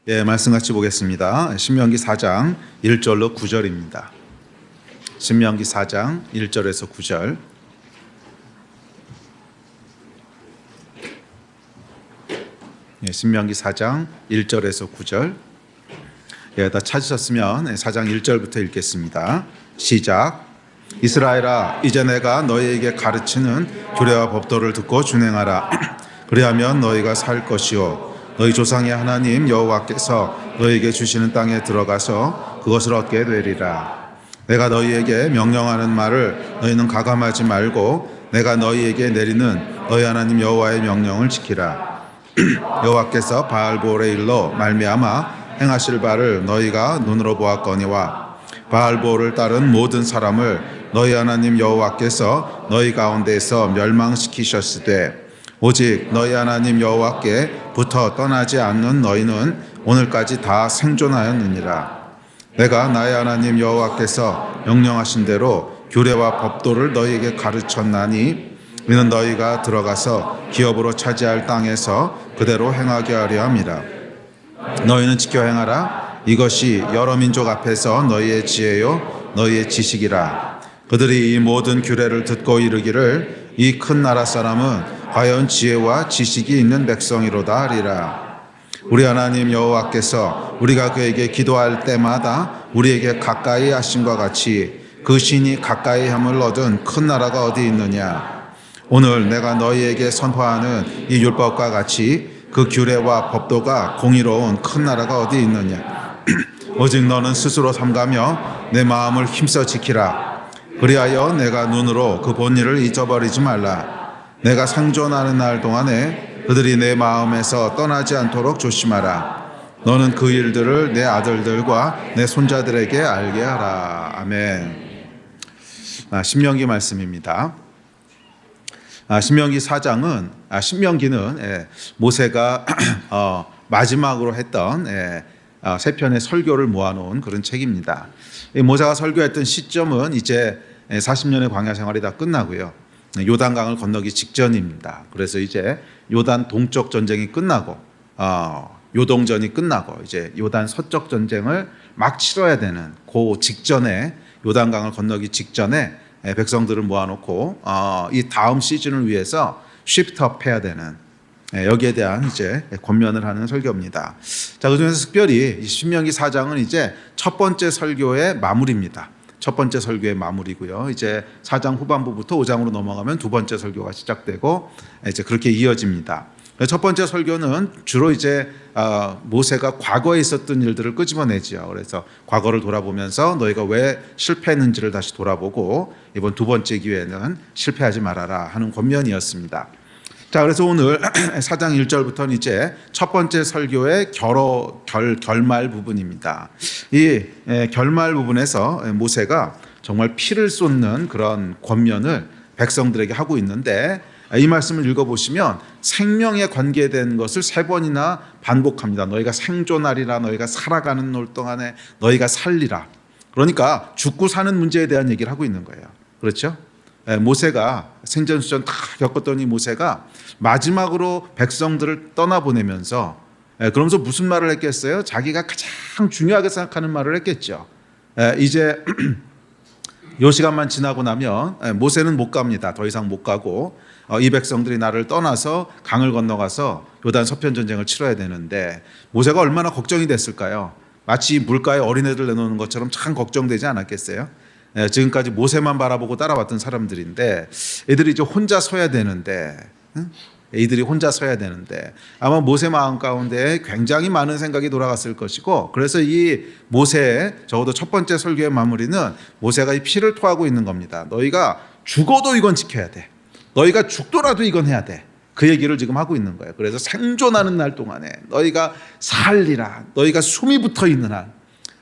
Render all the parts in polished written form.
예, 말씀 같이 보겠습니다. 신명기 4장 1절로 9절입니다. 신명기 4장 1절에서 9절. 예, 신명기 4장 1절에서 9절. 예, 다 찾으셨으면 4장 1절부터 읽겠습니다. 시작. 이스라엘아, 이제 내가 너희에게 가르치는 규례와 법도를 듣고 준행하라. 그리하면 너희가 살 것이요 너희 조상의 하나님 여호와께서 너희에게 주시는 땅에 들어가서 그것을 얻게 되리라. 내가 너희에게 명령하는 말을 너희는 가감하지 말고 내가 너희에게 내리는 너희 하나님 여호와의 명령을 지키라. 여호와께서 바알보올의 일로 말미암아 행하실 바를 너희가 눈으로 보았거니와 바알보올을 따른 모든 사람을 너희 하나님 여호와께서 너희 가운데에서 멸망시키셨으되 오직 너희 하나님 여호와께 부터 떠나지 않는 너희는 오늘까지 다 생존하였느니라. 내가 나의 하나님 여호와께서 명령하신 대로 규례와 법도를 너희에게 가르쳤나니 이는 너희가 들어가서 기업으로 차지할 땅에서 그대로 행하게 하려 함이라. 너희는 지켜 행하라. 이것이 여러 민족 앞에서 너희의 지혜요 너희의 지식이라. 그들이 이 모든 규례를 듣고 이르기를 이 큰 나라 사람은 과연 지혜와 지식이 있는 백성이로다 하리라. 우리 하나님 여호와께서 우리가 그에게 기도할 때마다 우리에게 가까이 하심과 같이 그 신이 가까이 함을 얻은 큰 나라가 어디 있느냐. 오늘 내가 너희에게 선포하는 이 율법과 같이 그 규례와 법도가 공의로운 큰 나라가 어디 있느냐. 오직 너는 스스로 삼가며 내 마음을 힘써 지키라. 그리하여 내가 눈으로 그 본 일을 잊어버리지 말라. 내가 생존하는 날 동안에 그들이 내 마음에서 떠나지 않도록 조심하라. 너는 그 일들을 내 아들들과 내 손자들에게 알게 하라. 아멘. 신명기 말씀입니다. 신명기 4장은 신명기는 모세가 마지막으로 했던 세 편의 설교를 모아놓은 그런 책입니다. 모세가 설교했던 시점은 이제 40년의 광야 생활이 다 끝나고요. 요단강을 건너기 직전입니다. 그래서 이제 요단 동쪽 전쟁이 끝나고 요동전이 끝나고 이제 요단 서쪽 전쟁을 막 치러야 되는 그 직전에 요단강을 건너기 직전에 백성들을 모아놓고 이 다음 시즌을 위해서 쉬프트업 해야 되는 여기에 대한 이제 권면을 하는 설교입니다. 자, 그중에서 특별히 신명기 4장은 이제 첫 번째 설교의 마무리입니다. 첫 번째 설교의 마무리고요. 이제 4장 후반부부터 5장으로 넘어가면 두 번째 설교가 시작되고 이제 그렇게 이어집니다. 첫 번째 설교는 주로 이제 모세가 과거에 있었던 일들을 끄집어내지요. 그래서 과거를 돌아보면서 너희가 왜 실패했는지를 다시 돌아보고 이번 두 번째 기회는 실패하지 말아라 하는 권면이었습니다. 자, 그래서 오늘 4장 1절부터는 이제 첫 번째 설교의 결말 부분입니다. 이 결말 부분에서 모세가 정말 피를 쏟는 그런 권면을 백성들에게 하고 있는데 이 말씀을 읽어보시면 생명에 관계된 것을 세 번이나 반복합니다. 너희가 생존하리라, 너희가 살아가는 날 동안에 너희가 살리라. 그러니까 죽고 사는 문제에 대한 얘기를 하고 있는 거예요. 그렇죠? 모세가 생전수전 다 겪었더니 모세가 마지막으로 백성들을 떠나보내면서 그러면서 무슨 말을 했겠어요? 자기가 가장 중요하게 생각하는 말을 했겠죠. 이제 이 시간만 지나고 나면 모세는 못 갑니다. 더 이상 못 가고 이 백성들이 나를 떠나서 강을 건너가서 요단 서편 전쟁을 치러야 되는데 모세가 얼마나 걱정이 됐을까요? 마치 물가에 어린애들 내놓는 것처럼 참 걱정되지 않았겠어요? 지금까지 모세만 바라보고 따라왔던 사람들인데 애들이 이제 혼자 서야 되는데 이들이 혼자 서야 되는데 아마 모세 마음 가운데 굉장히 많은 생각이 돌아갔을 것이고 그래서 이 모세의 적어도 첫 번째 설교의 마무리는 모세가 이 피를 토하고 있는 겁니다. 너희가 죽어도 이건 지켜야 돼. 너희가 죽더라도 이건 해야 돼. 그 얘기를 지금 하고 있는 거예요. 그래서 생존하는 날 동안에 너희가 살리라. 너희가 숨이 붙어 있는 한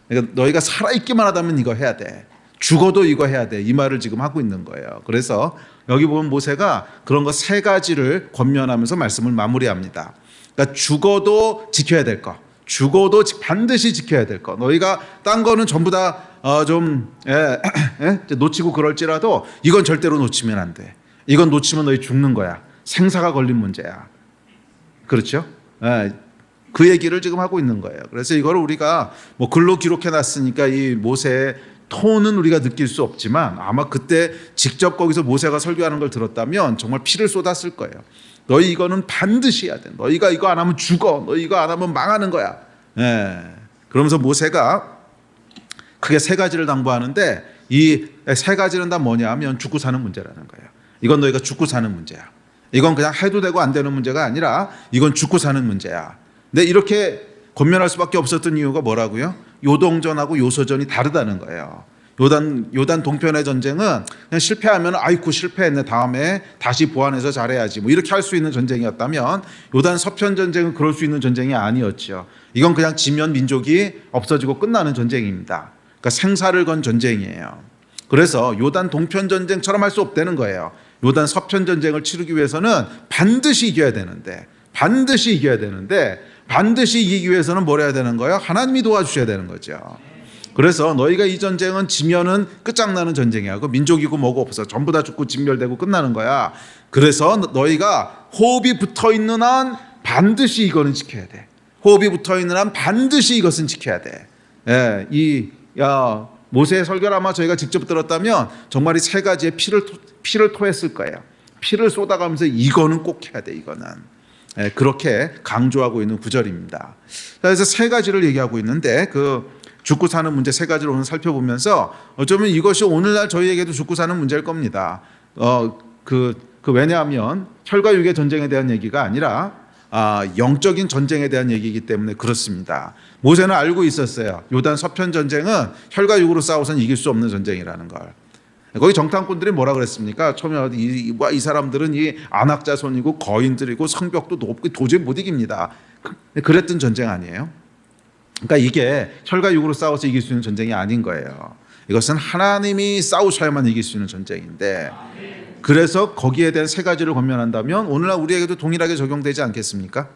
그러니까 너희가 살아있기만 하다면 이거 해야 돼. 죽어도 이거 해야 돼. 이 말을 지금 하고 있는 거예요. 그래서 여기 보면 모세가 그런 거 세 가지를 권면하면서 말씀을 마무리합니다. 그러니까 죽어도 지켜야 될 거. 죽어도 반드시 지켜야 될 거. 너희가 딴 거는 전부 다 놓치고 그럴지라도 이건 절대로 놓치면 안 돼. 이건 놓치면 너희 죽는 거야. 생사가 걸린 문제야. 그렇죠? 그 얘기를 지금 하고 있는 거예요. 그래서 이걸 우리가 뭐 글로 기록해 놨으니까 이 모세의 톤은 우리가 느낄 수 없지만 아마 그때 직접 거기서 모세가 설교하는 걸 들었다면 정말 피를 쏟았을 거예요. 너희 이거는 반드시 해야 돼. 너희가 이거 안 하면 죽어. 너희 이거 안 하면 망하는 거야. 그러면서 모세가 크게 세 가지를 당부하는데 이 세 가지는 다 뭐냐 하면 죽고 사는 문제라는 거예요. 이건 너희가 죽고 사는 문제야. 이건 그냥 해도 되고 안 되는 문제가 아니라 이건 죽고 사는 문제야. 근데 이렇게 권면할 수밖에 없었던 이유가 뭐라고요? 요동전하고 요소전이 다르다는 거예요. 요단 동편의 전쟁은 그냥 실패하면 아이고 실패했네 다음에 다시 보완해서 잘해야지 뭐 이렇게 할 수 있는 전쟁이었다면 요단 서편 전쟁은 그럴 수 있는 전쟁이 아니었죠. 이건 그냥 지면 민족이 없어지고 끝나는 전쟁입니다. 그러니까 생사를 건 전쟁이에요. 그래서 요단 동편 전쟁처럼 할 수 없다는 거예요. 요단 서편 전쟁을 치르기 위해서는 반드시 이겨야 되는데 반드시 이기기 위해서는 뭘 해야 되는 거예요? 하나님이 도와주셔야 되는 거죠. 그래서 너희가 이 전쟁은 지면은 끝장나는 전쟁이야. 그 민족이고 뭐고 없어. 전부 다 죽고 진멸되고 끝나는 거야. 그래서 너희가 호흡이 붙어있는 한 반드시 이거는 지켜야 돼. 호흡이 붙어있는 한 반드시 이것은 지켜야 돼. 모세의 설교를 아마 저희가 직접 들었다면 정말 이 세 가지의 피를 토했을 거예요. 피를 쏟아가면서 이거는 꼭 해야 돼. 이거는. 그렇게 강조하고 있는 구절입니다. 그래서 세 가지를 얘기하고 있는데 그 죽고 사는 문제 세 가지를 오늘 살펴보면서 어쩌면 이것이 오늘날 저희에게도 죽고 사는 문제일 겁니다. 왜냐하면 혈과 육의 전쟁에 대한 얘기가 아니라 영적인 전쟁에 대한 얘기이기 때문에 그렇습니다. 모세는 알고 있었어요. 요단 서편 전쟁은 혈과 육으로 싸워서는 이길 수 없는 전쟁이라는 걸. 거기 정탐꾼들이 뭐라 그랬습니까? 처음에 이 사람들은 이 안악자손이고 거인들이고 성벽도 높고 도저히 못 이깁니다. 그랬던 전쟁 아니에요? 그러니까 이게 혈과 육으로 싸워서 이길 수 있는 전쟁이 아닌 거예요. 이것은 하나님이 싸우셔야만 이길 수 있는 전쟁인데 그래서 거기에 대한 세 가지를 권면한다면 오늘날 우리에게도 동일하게 적용되지 않겠습니까?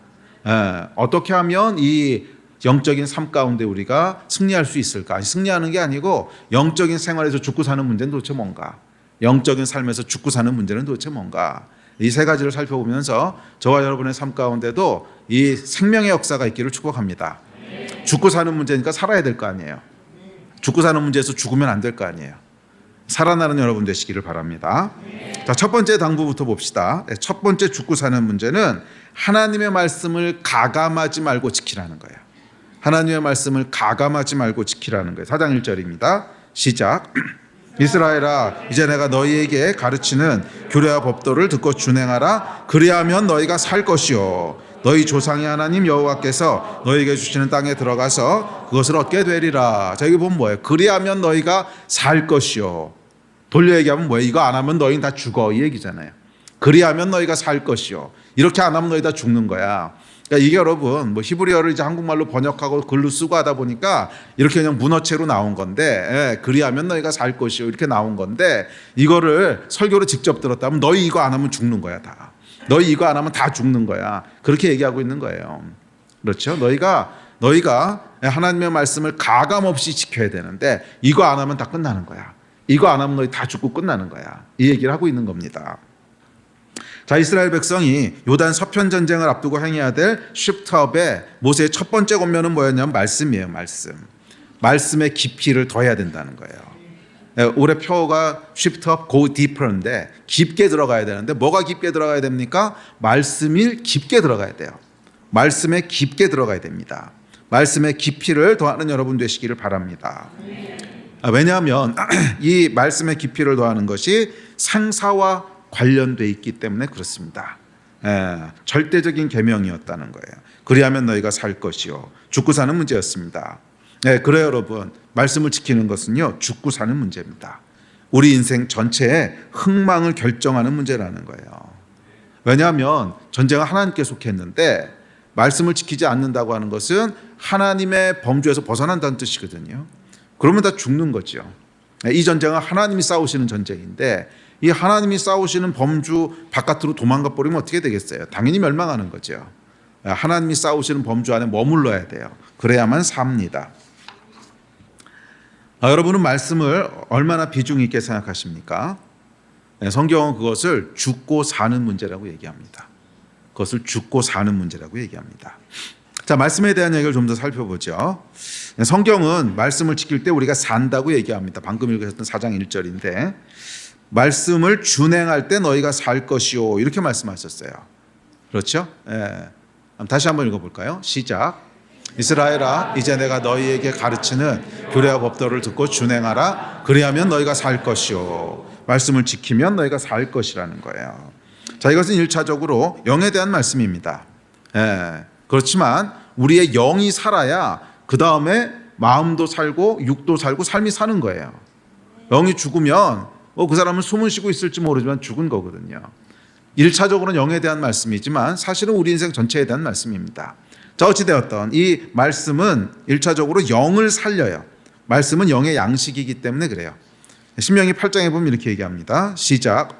어떻게 하면 이 영적인 삶 가운데 우리가 승리할 수 있을까? 승리하는 게 아니고 영적인 생활에서 죽고 사는 문제는 도대체 뭔가? 영적인 삶에서 죽고 사는 문제는 도대체 뭔가? 이 세 가지를 살펴보면서 저와 여러분의 삶 가운데도 이 생명의 역사가 있기를 축복합니다. 죽고 사는 문제니까 살아야 될 거 아니에요. 죽고 사는 문제에서 죽으면 안 될 거 아니에요. 살아나는 여러분 되시기를 바랍니다. 자, 첫 번째 당부부터 봅시다. 첫 번째 죽고 사는 문제는 하나님의 말씀을 가감하지 말고 지키라는 거예요. 하나님의 말씀을 가감하지 말고 지키라는 거예요. 4장 1절입니다. 시작. 이스라엘아 이제 내가 너희에게 가르치는 규례와 법도를 듣고 준행하라. 그리하면 너희가 살 것이요 너희 조상의 하나님 여호와께서 너희에게 주시는 땅에 들어가서 그것을 얻게 되리라. 자, 여기 보면 뭐예요? 그리하면 너희가 살 것이요. 돌려 얘기하면 뭐예요? 이거 안 하면 너희는 다 죽어 이 얘기잖아요. 그리하면 너희가 살 것이요. 이렇게 안 하면 너희 다 죽는 거야. 그러니까 이게 여러분 뭐 히브리어를 이제 한국말로 번역하고 글로 쓰고 하다 보니까 이렇게 그냥 문어체로 나온 건데 그리하면 너희가 살 것이요 이렇게 나온 건데 이거를 설교로 직접 들었다면 너희 이거 안 하면 죽는 거야 다. 너희 이거 안 하면 다 죽는 거야. 그렇게 얘기하고 있는 거예요. 그렇죠? 너희가 하나님의 말씀을 가감 없이 지켜야 되는데 이거 안 하면 다 끝나는 거야. 이거 안 하면 너희 다 죽고 끝나는 거야. 이 얘기를 하고 있는 겁니다. 자, 이스라엘 백성이 요단 서편 전쟁을 앞두고 행해야 될 쉬프트업의 모세의 첫 번째 권면은 뭐였냐면 말씀이에요. 말씀의 깊이를 더해야 된다는 거예요. 올해 표어가 쉬프트업 go deeper인데 깊게 들어가야 되는데 뭐가 깊게 들어가야 됩니까? 말씀이 깊게 들어가야 돼요. 말씀에 깊게 들어가야 됩니다. 말씀의 깊이를 더하는 여러분 되시기를 바랍니다. 왜냐하면 이 말씀의 깊이를 더하는 것이 생사와 관련돼 있기 때문에 그렇습니다. 절대적인 계명이었다는 거예요. 그리하면 너희가 살 것이요. 죽고 사는 문제였습니다. 그래요 여러분. 말씀을 지키는 것은요. 죽고 사는 문제입니다. 우리 인생 전체의 흥망을 결정하는 문제라는 거예요. 왜냐하면 전쟁은 하나님께 속했는데 말씀을 지키지 않는다고 하는 것은 하나님의 범주에서 벗어난다는 뜻이거든요. 그러면 다 죽는 거죠. 이 전쟁은 하나님이 싸우시는 전쟁인데 이 하나님이 싸우시는 범주 바깥으로 도망가 버리면 어떻게 되겠어요? 당연히 멸망하는 거죠. 하나님이 싸우시는 범주 안에 머물러야 돼요. 그래야만 삽니다. 여러분은 말씀을 얼마나 비중 있게 생각하십니까? 성경은 그것을 죽고 사는 문제라고 얘기합니다. 그것을 죽고 사는 문제라고 얘기합니다. 자, 말씀에 대한 얘기를 좀 더 살펴보죠. 성경은 말씀을 지킬 때 우리가 산다고 얘기합니다. 방금 읽으셨던 4장 1절인데 말씀을 준행할 때 너희가 살 것이요 이렇게 말씀하셨어요. 그렇죠? 예. 다시 한번 읽어볼까요? 시작. 이스라엘아 이제 내가 너희에게 가르치는 규례와 법도를 듣고 준행하라. 그리하면 너희가 살 것이요 말씀을 지키면 너희가 살 것이라는 거예요. 자, 이것은 1차적으로 영에 대한 말씀입니다. 예. 그렇지만 우리의 영이 살아야 그 다음에 마음도 살고 육도 살고 삶이 사는 거예요. 영이 죽으면 그 사람은 숨을 쉬고 있을지 모르지만 죽은 거거든요. 1차적으로는 영에 대한 말씀이지만 사실은 우리 인생 전체에 대한 말씀입니다. 자, 어찌되었던 이 말씀은 1차적으로 영을 살려요. 말씀은 영의 양식이기 때문에 그래요. 신명기 8장에 보면 이렇게 얘기합니다. 시작.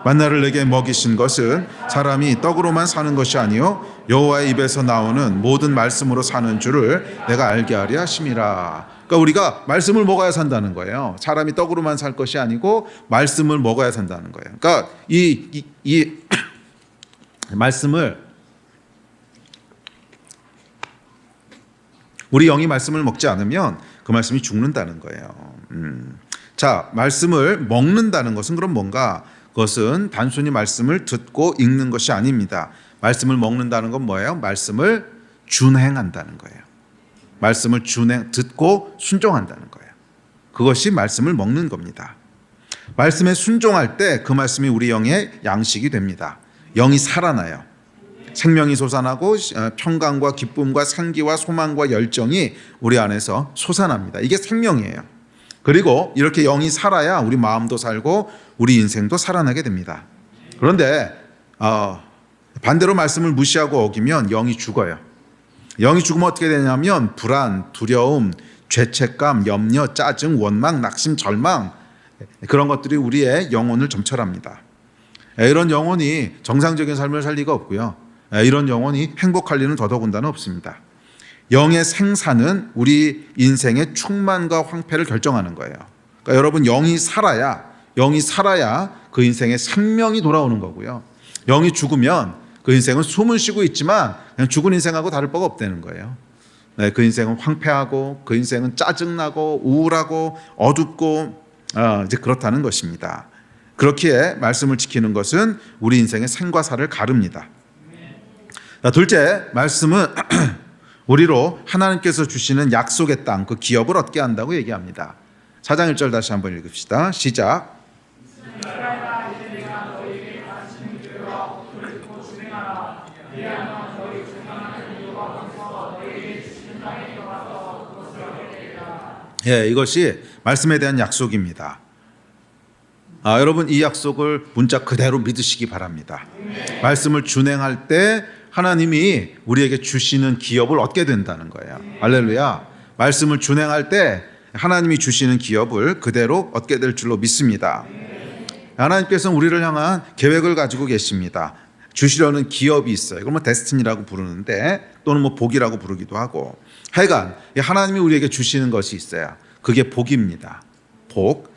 만나를 내게 먹이신 것은 사람이 떡으로만 사는 것이 아니요 여호와의 입에서 나오는 모든 말씀으로 사는 줄을 내가 알게 하려 하심이라. 그러니까 우리가 말씀을 먹어야 산다는 거예요. 사람이 떡으로만 살 것이 아니고 말씀을 먹어야 산다는 거예요. 그러니까 이 말씀을 우리 영이 말씀을 먹지 않으면 그 말씀이 죽는다는 거예요. 자, 말씀을 먹는다는 것은 그럼 뭔가? 그것은 단순히 말씀을 듣고 읽는 것이 아닙니다. 말씀을 먹는다는 건 뭐예요? 말씀을 준행한다는 거예요. 말씀을 듣고 순종한다는 거예요. 그것이 말씀을 먹는 겁니다. 말씀에 순종할 때 그 말씀이 우리 영의 양식이 됩니다. 영이 살아나요. 생명이 솟아나고 평강과 기쁨과 생기와 소망과 열정이 우리 안에서 솟아납니다. 이게 생명이에요. 그리고 이렇게 영이 살아야 우리 마음도 살고 우리 인생도 살아나게 됩니다. 그런데 반대로 말씀을 무시하고 어기면 영이 죽어요. 영이 죽으면 어떻게 되냐면 불안, 두려움, 죄책감, 염려, 짜증, 원망, 낙심, 절망 그런 것들이 우리의 영혼을 점철합니다. 이런 영혼이 정상적인 삶을 살 리가 없고요. 이런 영혼이 행복할 리는 더더군다나 없습니다. 영의 생사는 우리 인생의 충만과 황폐를 결정하는 거예요. 그러니까 여러분 영이 살아야 그 인생의 생명이 돌아오는 거고요. 영이 죽으면 그 인생은 숨을 쉬고 있지만 그냥 죽은 인생하고 다를 바가 없다는 거예요. 네, 그 인생은 황폐하고 그 인생은 짜증나고 우울하고 어둡고 이제 그렇다는 것입니다. 그렇기에 말씀을 지키는 것은 우리 인생의 생과 사를 가릅니다. 자, 둘째, 말씀은 우리로 하나님께서 주시는 약속의 땅, 그 기업을 얻게 한다고 얘기합니다. 4장 1절 다시 한번 읽읍시다. 시작. 예, 이것이 말씀에 대한 약속입니다. 여러분 이 약속을 문자 그대로 믿으시기 바랍니다. 말씀을 준행할 때 하나님이 우리에게 주시는 기업을 얻게 된다는 거예요. 할렐루야. 말씀을 준행할 때 하나님이 주시는 기업을 그대로 얻게 될 줄로 믿습니다. 하나님께서는 우리를 향한 계획을 가지고 계십니다. 주시려는 기업이 있어요. 이걸 뭐 데스티니라고 부르는데 또는 뭐 복이라고 부르기도 하고 하여간 하나님이 우리에게 주시는 것이 있어요. 그게 복입니다. 복.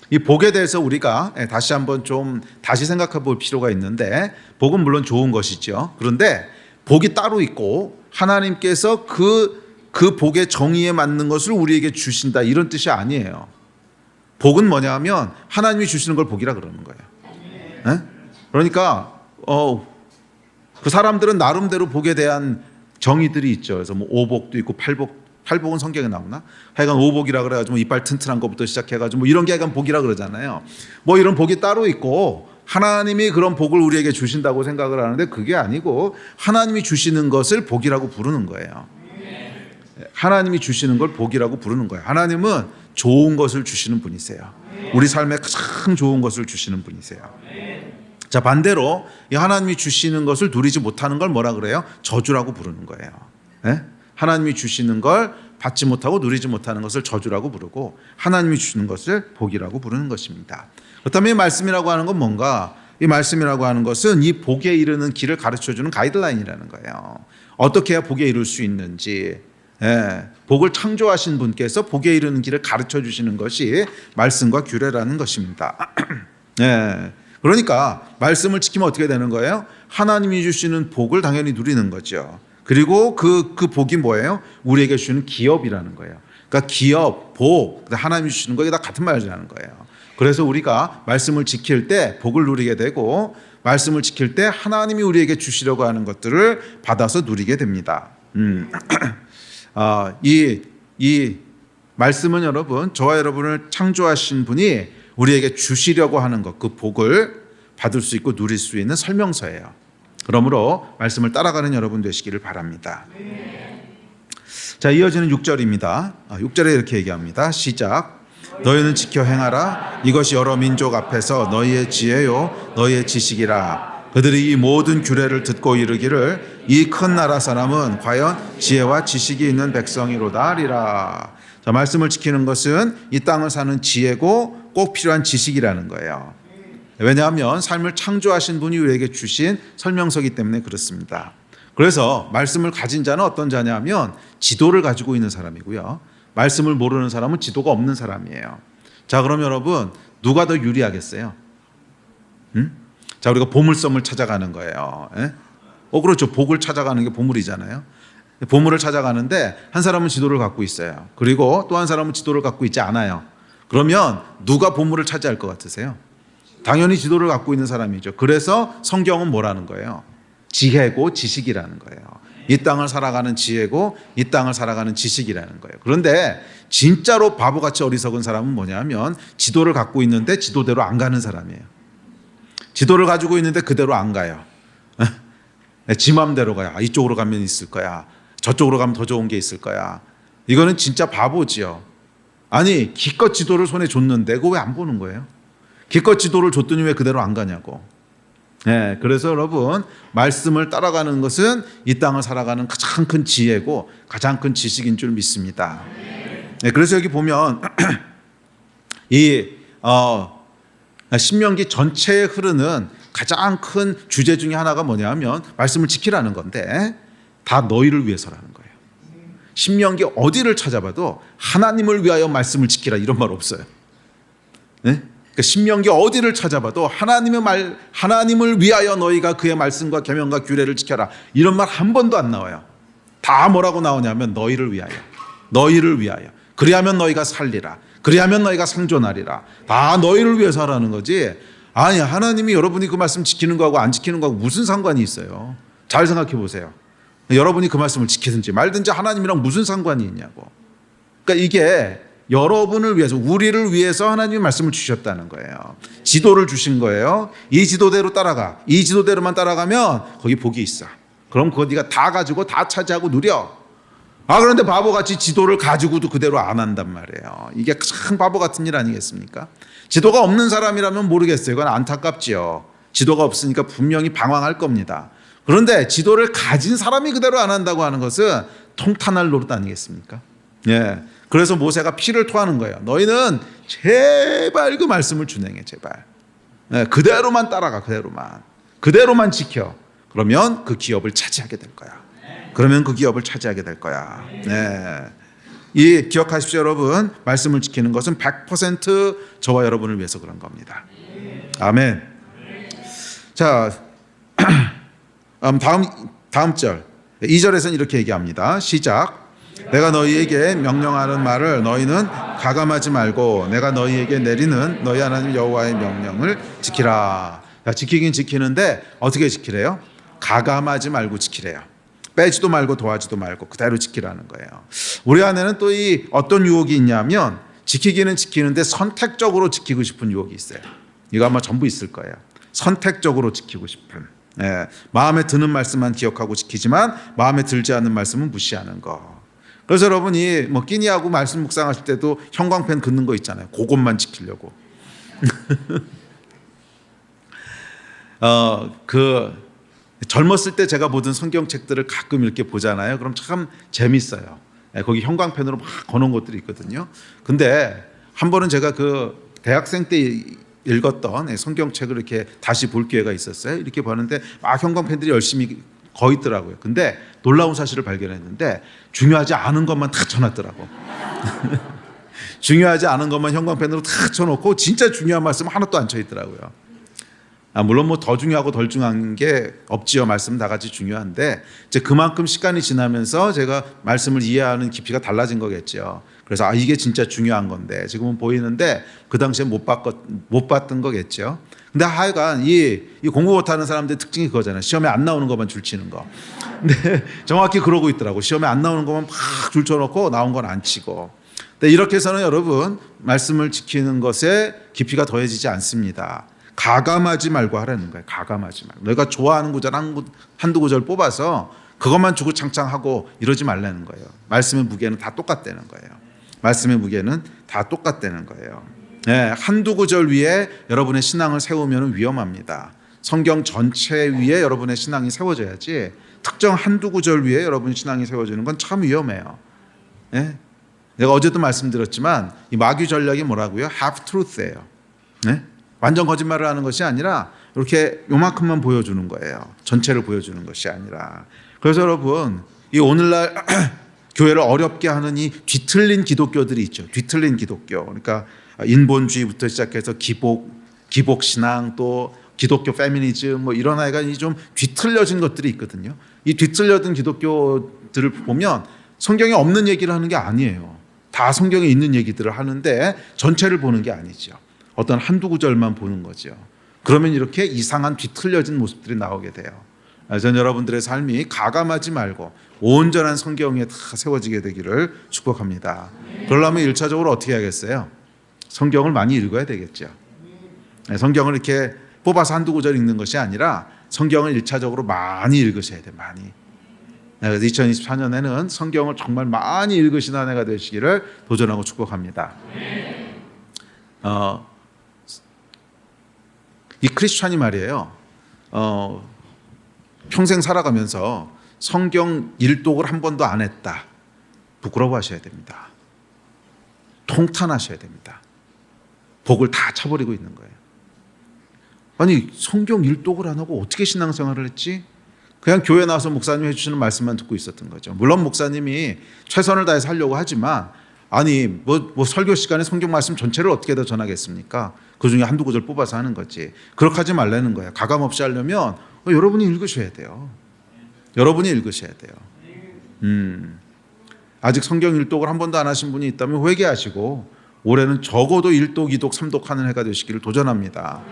이 복에 대해서 우리가 다시 한번 좀 다시 생각해 볼 필요가 있는데 복은 물론 좋은 것이죠. 그런데 복이 따로 있고 하나님께서 그 복의 정의에 맞는 것을 우리에게 주신다 이런 뜻이 아니에요. 복은 뭐냐면 하나님이 주시는 걸 복이라 그러는 거예요. 네? 그러니까 그 사람들은 나름대로 복에 대한 정의들이 있죠. 그래서 뭐 오복도 있고 팔복은 성경에 나오나? 하여간 오복이라 그래가지고 이빨 튼튼한 것부터 시작해가지고 뭐 이런 게 약간 복이라 그러잖아요. 뭐 이런 복이 따로 있고 하나님이 그런 복을 우리에게 주신다고 생각을 하는데 그게 아니고 하나님이 주시는 것을 복이라고 부르는 거예요. 하나님이 주시는 걸 복이라고 부르는 거예요. 하나님은 좋은 것을 주시는 분이세요. 우리 삶에 가장 좋은 것을 주시는 분이세요. 자, 반대로 이 하나님이 주시는 것을 누리지 못하는 걸 뭐라 그래요? 저주라고 부르는 거예요. 네? 하나님이 주시는 걸 받지 못하고 누리지 못하는 것을 저주라고 부르고 하나님이 주시는 것을 복이라고 부르는 것입니다. 그렇다면 이 말씀이라고 하는 건 뭔가? 이 말씀이라고 하는 것은 이 복에 이르는 길을 가르쳐주는 가이드라인이라는 거예요. 어떻게 해야 복에 이룰 수 있는지 복을 창조하신 분께서 복에 이르는 길을 가르쳐 주시는 것이 말씀과 규례라는 것입니다. 그러니까 말씀을 지키면 어떻게 되는 거예요? 하나님이 주시는 복을 당연히 누리는 거죠. 그리고 그 복이 뭐예요? 우리에게 주는 기업이라는 거예요. 그러니까 기업, 복, 하나님이 주시는 거에 다 같은 말이라는 거예요. 그래서 우리가 말씀을 지킬 때 복을 누리게 되고 말씀을 지킬 때 하나님이 우리에게 주시려고 하는 것들을 받아서 누리게 됩니다. 이 말씀은 여러분, 저와 여러분을 창조하신 분이 우리에게 주시려고 하는 것, 그 복을 받을 수 있고 누릴 수 있는 설명서예요. 그러므로 말씀을 따라가는 여러분 되시기를 바랍니다. 자, 이어지는 6절입니다. 6절에 이렇게 얘기합니다. 시작. 너희는 지켜 행하라. 이것이 여러 민족 앞에서 너희의 지혜요 너희의 지식이라. 그들이 이 모든 규례를 듣고 이르기를 이 큰 나라 사람은 과연 지혜와 지식이 있는 백성이로다 하리라. 자, 말씀을 지키는 것은 이 땅을 사는 지혜고 꼭 필요한 지식이라는 거예요. 왜냐하면 삶을 창조하신 분이 우리에게 주신 설명서이기 때문에 그렇습니다. 그래서 말씀을 가진 자는 어떤 자냐 하면 지도를 가지고 있는 사람이고요. 말씀을 모르는 사람은 지도가 없는 사람이에요. 자, 그럼 여러분 누가 더 유리하겠어요? 자, 우리가 보물섬을 찾아가는 거예요. 그렇죠. 복을 찾아가는 게 보물이잖아요. 보물을 찾아가는데 한 사람은 지도를 갖고 있어요. 그리고 또 한 사람은 지도를 갖고 있지 않아요. 그러면 누가 보물을 차지할 것 같으세요? 당연히 지도를 갖고 있는 사람이죠. 그래서 성경은 뭐라는 거예요? 지혜고 지식이라는 거예요. 이 땅을 살아가는 지혜고 이 땅을 살아가는 지식이라는 거예요. 그런데 진짜로 바보같이 어리석은 사람은 뭐냐면 지도를 갖고 있는데 지도대로 안 가는 사람이에요. 지도를 가지고 있는데 그대로 안 가요. 지 맘대로 가요. 이쪽으로 가면 있을 거야. 저쪽으로 가면 더 좋은 게 있을 거야. 이거는 진짜 바보지요. 아니, 기껏 지도를 손에 줬는데 그거 왜 안 보는 거예요? 기껏 지도를 줬더니 왜 그대로 안 가냐고. 그래서 여러분 말씀을 따라가는 것은 이 땅을 살아가는 가장 큰 지혜고 가장 큰 지식인 줄 믿습니다. 그래서 여기 보면 이 신명기 전체에 흐르는 가장 큰 주제 중에 하나가 뭐냐면 말씀을 지키라는 건데 다 너희를 위해서라는 거예요. 신명기 어디를 찾아봐도 하나님을 위하여 말씀을 지키라 이런 말 없어요. 그러니까 신명기 어디를 찾아봐도 하나님을 위하여 너희가 그의 말씀과 계명과 규례를 지켜라 이런 말 한 번도 안 나와요. 다 뭐라고 나오냐면 너희를 위하여, 너희를 위하여. 그리하면 너희가 살리라. 그리하면 너희가 생존하리라. 다 너희를 위해서 하라는 거지. 아니, 하나님이 여러분이 그 말씀 지키는 거하고 안 지키는 거하고 무슨 상관이 있어요? 잘 생각해 보세요. 여러분이 그 말씀을 지키든지 말든지 하나님이랑 무슨 상관이 있냐고. 그러니까 이게 여러분을 위해서, 우리를 위해서 하나님이 말씀을 주셨다는 거예요. 지도를 주신 거예요. 이 지도대로 따라가. 이 지도대로만 따라가면 거기 복이 있어. 그럼 그거 네가 다 가지고 다 차지하고 누려. 그런데 바보같이 지도를 가지고도 그대로 안 한단 말이에요. 이게 참 바보 같은 일 아니겠습니까? 지도가 없는 사람이라면 모르겠어요. 이건 안타깝지요. 지도가 없으니까 분명히 방황할 겁니다. 그런데 지도를 가진 사람이 그대로 안 한다고 하는 것은 통탄할 노릇 아니겠습니까? 그래서 모세가 피를 토하는 거예요. 너희는 제발 그 말씀을 준행해, 제발. 그대로만 따라가, 그대로만 지켜. 그러면 그 기업을 차지하게 될 거야. 이 기억하십시오, 여러분. 말씀을 지키는 것은 100% 저와 여러분을 위해서 그런 겁니다. 아멘. 자, 다음 절 2절에서는 이렇게 얘기합니다. 시작. 내가 너희에게 명령하는 말을 너희는 가감하지 말고 내가 너희에게 내리는 너희 하나님 여호와의 명령을 지키라. 지키긴 지키는데 어떻게 지키래요? 가감하지 말고 지키래요. 빼지도 말고 도하지도 말고 그대로 지키라는 거예요. 우리 안에는 또 이 어떤 유혹이 있냐면 지키기는 지키는데 선택적으로 지키고 싶은 유혹이 있어요. 이거 아마 전부 있을 거예요. 선택적으로 지키고 싶은. 마음에 드는 말씀만 기억하고 지키지만 마음에 들지 않는 말씀은 무시하는 거. 그래서 여러분이 끼니하고 말씀 묵상하실 때도 형광펜 긋는 거 있잖아요. 그것만 지키려고. 젊었을 때 제가 보던 성경책들을 가끔 이렇게 보잖아요. 그럼 참 재밌어요. 거기 형광펜으로 막 거놓은 것들이 있거든요. 근데 한 번은 제가 그 대학생 때 읽었던 성경책을 이렇게 다시 볼 기회가 있었어요. 이렇게 보는데 막 형광펜들이 열심히 거 있더라고요. 근데 놀라운 사실을 발견했는데 중요하지 않은 것만 다 쳐놨더라고. 중요하지 않은 것만 형광펜으로 다 쳐놓고 진짜 중요한 말씀 하나도 안 쳐 있더라고요. 물론 뭐 더 중요하고 덜 중요한 게 없지요. 말씀 다 같이 중요한데 이제 그만큼 시간이 지나면서 제가 말씀을 이해하는 깊이가 달라진 거겠죠. 그래서 이게 진짜 중요한 건데 지금은 보이는데 그 당시에 못 봤던 거겠죠. 근데 하여간 이 공부 못하는 사람들의 특징이 그거잖아요. 시험에 안 나오는 것만 줄치는 거. 근데 정확히 그러고 있더라고. 시험에 안 나오는 것만 막 줄쳐놓고 나온 건 안 치고. 근데 이렇게 해서는 여러분 말씀을 지키는 것에 깊이가 더해지지 않습니다. 가감하지 말고 하라는 거예요. 가감하지 말고. 너희가 좋아하는 구절 한두 구절 뽑아서 그것만 주구장창하고 이러지 말라는 거예요. 말씀의 무게는 다 똑같다는 거예요. 말씀의 무게는 다 똑같다는 거예요. 네, 한두 구절 위에 여러분의 신앙을 세우면 위험합니다. 성경 전체 위에 여러분의 신앙이 세워져야지 특정 한두 구절 위에 여러분의 신앙이 세워지는 건 참 위험해요. 네? 내가 어제도 말씀드렸지만 이 마귀 전략이 뭐라고요? half truth예요. 네? 완전 거짓말을 하는 것이 아니라 이렇게 요만큼만 보여주는 거예요. 전체를 보여주는 것이 아니라. 그래서 여러분 이 오늘날 교회를 어렵게 하는 이 뒤틀린 기독교들이 있죠. 뒤틀린 기독교. 그러니까 인본주의부터 시작해서 기복 신앙 또 기독교 페미니즘 뭐 이런 아이가 좀 뒤틀려진 것들이 있거든요. 이 뒤틀려진 기독교들을 보면 성경에 없는 얘기를 하는 게 아니에요. 다 성경에 있는 얘기들을 하는데 전체를 보는 게 아니죠. 어떤 한두 구절만 보는 거죠. 그러면 이렇게 이상한 뒤틀려진 모습들이 나오게 돼요. 저는 여러분들의 삶이 가감하지 말고 온전한 성경에 다 세워지게 되기를 축복합니다. 그러려면 1차적으로 어떻게 해야겠어요? 성경을 많이 읽어야 되겠죠. 성경을 이렇게 뽑아서 한두 구절 읽는 것이 아니라 성경을 1차적으로 많이 읽으셔야 돼요. 많이. 그래서 2024년에는 성경을 정말 많이 읽으시는 한 해가 되시기를 도전하고 축복합니다. 이 크리스찬이 말이에요. 평생 살아가면서 성경 일독을 한 번도 안 했다. 부끄러워하셔야 됩니다. 통탄하셔야 됩니다. 복을 다 쳐버리고 있는 거예요. 아니 성경 일독을 안 하고 어떻게 신앙생활을 했지? 그냥 교회 나와서 목사님 해주시는 말씀만 듣고 있었던 거죠. 물론 목사님이 최선을 다해서 하려고 하지만 아니 뭐 설교 시간에 성경 말씀 전체를 어떻게 다 전하겠습니까? 그중에 한두 구절 뽑아서 하는 거지. 그렇게 하지 말라는 거예요. 가감 없이 하려면 여러분이 읽으셔야 돼요. 여러분이 읽으셔야 돼요. 아직 성경 일독을 한 번도 안 하신 분이 있다면 회개하시고 올해는 적어도 1독, 2독, 3독 하는 해가 되시기를 도전합니다.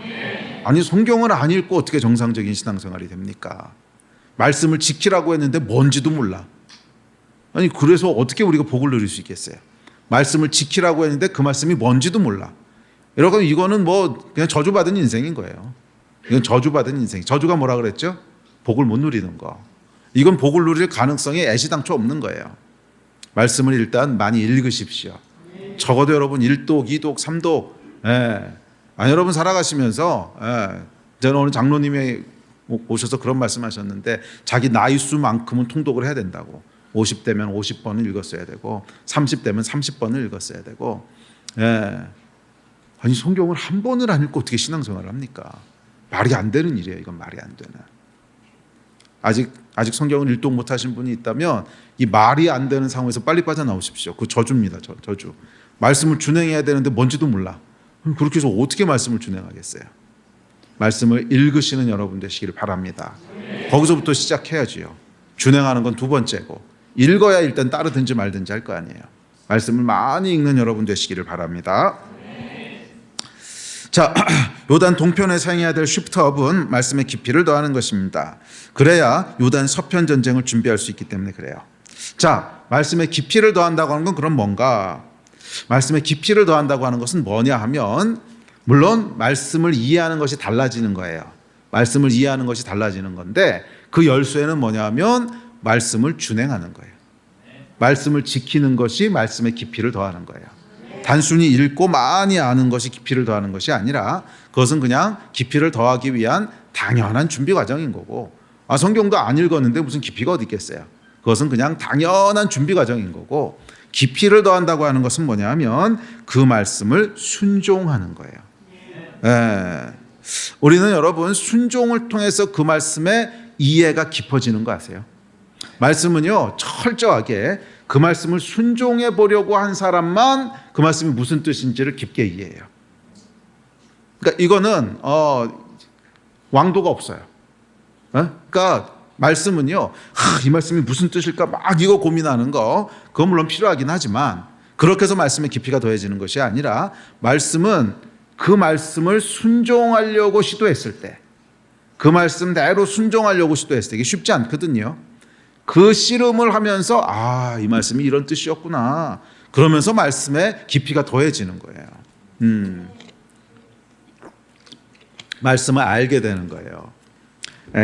아니 성경을 안 읽고 어떻게 정상적인 신앙생활이 됩니까? 말씀을 지키라고 했는데 뭔지도 몰라. 아니 그래서 어떻게 우리가 복을 누릴 수 있겠어요? 말씀을 지키라고 했는데 그 말씀이 뭔지도 몰라. 여러분 이거는 뭐 그냥 저주받은 인생인 거예요. 이건 저주받은 인생. 저주가 뭐라 그랬죠? 복을 못 누리는 거. 이건 복을 누릴 가능성이 애시당초 없는 거예요. 말씀을 일단 많이 읽으십시오. 적어도 여러분 1독, 2독, 3독. 아니 여러분 살아가시면서 저는 오늘 장로님이 오셔서 그런 말씀하셨는데 자기 나이 수만큼은 통독을 해야 된다고. 50대면 50번을 읽었어야 되고 30대면 30번을 읽었어야 되고 아니 성경을 한 번을 안 읽고 어떻게 신앙생활을 합니까? 말이 안 되는 일이에요. 이건 말이 안 되는. 아직 성경을 일독 못하신 분이 있다면 이 말이 안 되는 상황에서 빨리 빠져나오십시오. 그 저주입니다. 저주. 말씀을 준행해야 되는데 뭔지도 몰라. 그렇게 해서 어떻게 말씀을 준행하겠어요? 말씀을 읽으시는 여러분 되시기를 바랍니다. 거기서부터 시작해야지요. 준행하는 건 두 번째고 읽어야 일단 따르든지 말든지 할 거 아니에요. 말씀을 많이 읽는 여러분 되시기를 바랍니다. 자, 요단 동편에서 행해야 될 쉬프트업은 말씀의 깊이를 더하는 것입니다. 그래야 요단 서편 전쟁을 준비할 수 있기 때문에 그래요. 자, 말씀의 깊이를 더한다고 하는 건 그럼 뭔가? 말씀의 깊이를 더한다고 하는 것은 뭐냐 하면 물론 말씀을 이해하는 것이 달라지는 거예요. 말씀을 이해하는 것이 달라지는 건데 그 열쇠는 뭐냐 하면 말씀을 준행하는 거예요. 말씀을 지키는 것이 말씀의 깊이를 더하는 거예요. 단순히 읽고 많이 아는 것이 깊이를 더하는 것이 아니라 그것은 그냥 깊이를 더하기 위한 당연한 준비 과정인 거고 성경도 안 읽었는데 무슨 깊이가 어디 있겠어요. 그것은 그냥 당연한 준비 과정인 거고 깊이를 더한다고 하는 것은 뭐냐 하면 그 말씀을 순종하는 거예요. 우리는 여러분 순종을 통해서 그 말씀의 이해가 깊어지는 거 아세요? 말씀은요 철저하게 그 말씀을 순종해 보려고 한 사람만 그 말씀이 무슨 뜻인지를 깊게 이해해요. 그러니까 이거는 왕도가 없어요. 그러니까 말씀은요, 이 말씀이 무슨 뜻일까 막 이거 고민하는 거, 그건 물론 필요하긴 하지만 그렇게 해서 말씀의 깊이가 더해지는 것이 아니라 말씀은 그 말씀을 순종하려고 시도했을 때, 그 말씀대로 순종하려고 시도했을 때 이게 쉽지 않거든요. 그 씨름을 하면서 이 말씀이 이런 뜻이었구나, 그러면서 말씀의 깊이가 더해지는 거예요. 말씀을 알게 되는 거예요.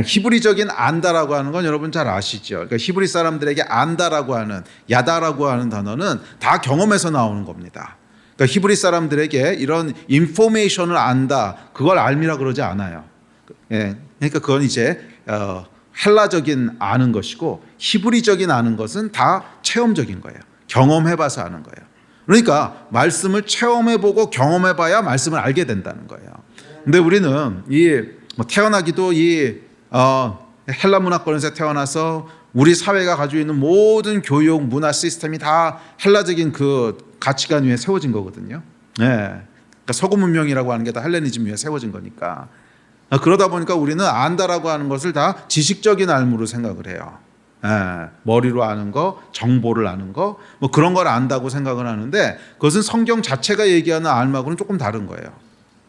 히브리적인 안다라고 하는 건 여러분 잘 아시죠? 그러니까 히브리 사람들에게 안다라고 하는, 야다라고 하는 단어는 다 경험에서 나오는 겁니다. 그러니까 히브리 사람들에게 이런 인포메이션을 안다, 그걸 알미라 그러지 않아요. 그러니까 그건 이제 헬라적인 아는 것이고, 히브리적인 아는 것은 다 체험적인 거예요. 경험해봐서 아는 거예요. 그러니까 말씀을 체험해보고 경험해봐야 말씀을 알게 된다는 거예요. 근데 우리는 태어나기도 헬라 문화권에서 태어나서 우리 사회가 가지고 있는 모든 교육, 문화 시스템이 다 헬라적인 그 가치관 위에 세워진 거거든요. 그러니까 서구 문명이라고 하는 게 다 헬레니즘 위에 세워진 거니까. 그러다 보니까 우리는 안다라고 하는 것을 다 지식적인 알무로 생각을 해요. 머리로 아는 거, 정보를 아는 거, 뭐 그런 걸 안다고 생각을 하는데, 그것은 성경 자체가 얘기하는 알마고는 조금 다른 거예요.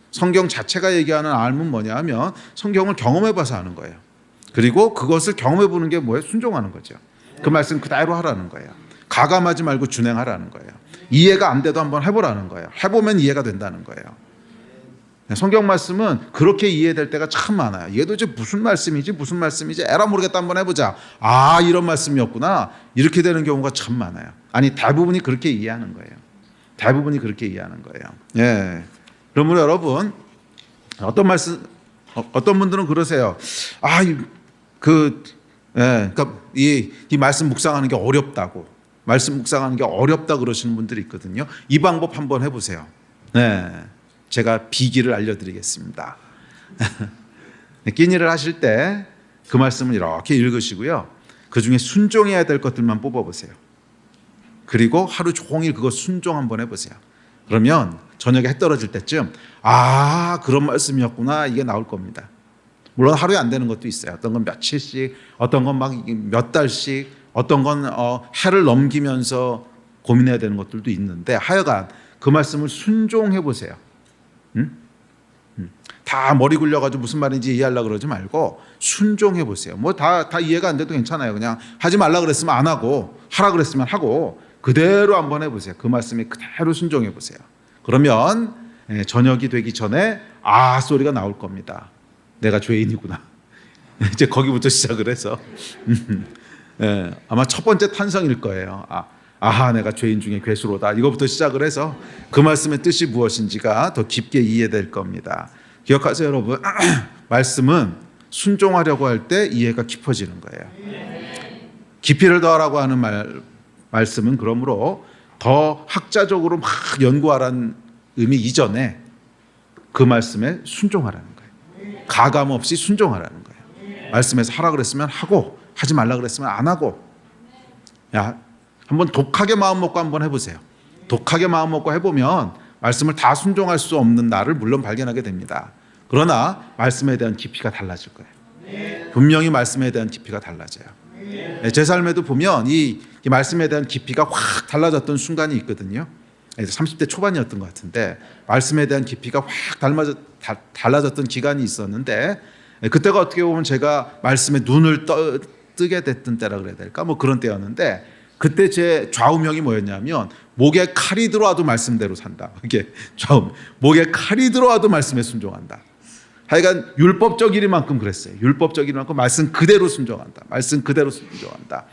성경 자체가 얘기하는 알은 뭐냐 하면 성경을 경험해봐서 아는 거예요. 그리고 그것을 경험해보는 게 뭐예요? 순종하는 거죠. 그 말씀 그대로 하라는 거예요. 가감하지 말고 준행하라는 거예요. 이해가 안 돼도 한번 해보라는 거예요. 해보면 이해가 된다는 거예요. 성경 말씀은 그렇게 이해될 때가 참 많아요. 이게 도대체 무슨 말씀이지 에라 모르겠다, 한번 해보자. 이런 말씀이었구나, 이렇게 되는 경우가 참 많아요. 아니, 대부분이 그렇게 이해하는 거예요. 대부분이 그렇게 이해하는 거예요. 그러므로 여러분, 어떤 분들은 그러세요. 그러니까 이 말씀 묵상하는 게 어렵다고, 말씀 묵상하는 게 어렵다 그러시는 분들이 있거든요. 이 방법 한번 해보세요. 제가 비기를 알려드리겠습니다. 끼니를 하실 때 그 말씀을 이렇게 읽으시고요. 그 중에 순종해야 될 것들만 뽑아보세요. 그리고 하루 종일 그거 순종 한번 해보세요. 그러면 저녁에 해 떨어질 때쯤 그런 말씀이었구나, 이게 나올 겁니다. 물론 하루에 안 되는 것도 있어요. 어떤 건 며칠씩, 어떤 건 막 몇 달씩, 어떤 건 해를 넘기면서 고민해야 되는 것들도 있는데, 하여간 그 말씀을 순종해 보세요. 다 머리 굴려가지고 무슨 말인지 이해하려고 그러지 말고 순종해 보세요. 뭐 다 이해가 안 돼도 괜찮아요. 그냥 하지 말라 그랬으면 안 하고, 하라 그랬으면 하고, 그대로 한번 해보세요. 그 말씀에 그대로 순종해 보세요. 그러면 저녁이 되기 전에 소리가 나올 겁니다. 내가 죄인이구나. 이제 거기부터 시작을 해서 아마 첫 번째 탄성일 거예요. 내가 죄인 중에 괴수로다. 이거부터 시작을 해서 그 말씀의 뜻이 무엇인지가 더 깊게 이해될 겁니다. 기억하세요, 여러분. 말씀은 순종하려고 할 때 이해가 깊어지는 거예요. 깊이를 더하라고 하는 말씀은 그러므로 더 학자적으로 막 연구하라는 의미 이전에 그 말씀에 순종하라는 거예요. 가감 없이 순종하라는 거예요. 말씀에서 하라 그랬으면 하고, 하지 말라 그랬으면 안 하고. 한번 독하게 마음 먹고 한번 해보세요. 독하게 마음 먹고 해보면 말씀을 다 순종할 수 없는 나를 물론 발견하게 됩니다. 그러나 말씀에 대한 깊이가 달라질 거예요. 분명히 말씀에 대한 깊이가 달라져요. 제 삶에도 보면 이 말씀에 대한 깊이가 확 달라졌던 순간이 있거든요. 30대 초반이었던 것 같은데 말씀에 대한 깊이가 확 달라졌던 기간이 있었는데, 그때가 어떻게 보면 제가 말씀에 눈을 뜨게 됐던 때라 그래야 될까, 뭐 그런 때였는데, 그때 제 좌우명이 뭐였냐면 목에 칼이 들어와도 말씀대로 산다. 이게 목에 칼이 들어와도 말씀에 순종한다. 하여간 율법적 일만큼 그랬어요. 율법적 일만큼 말씀 그대로 순종한다. 말씀 그대로 순종한다.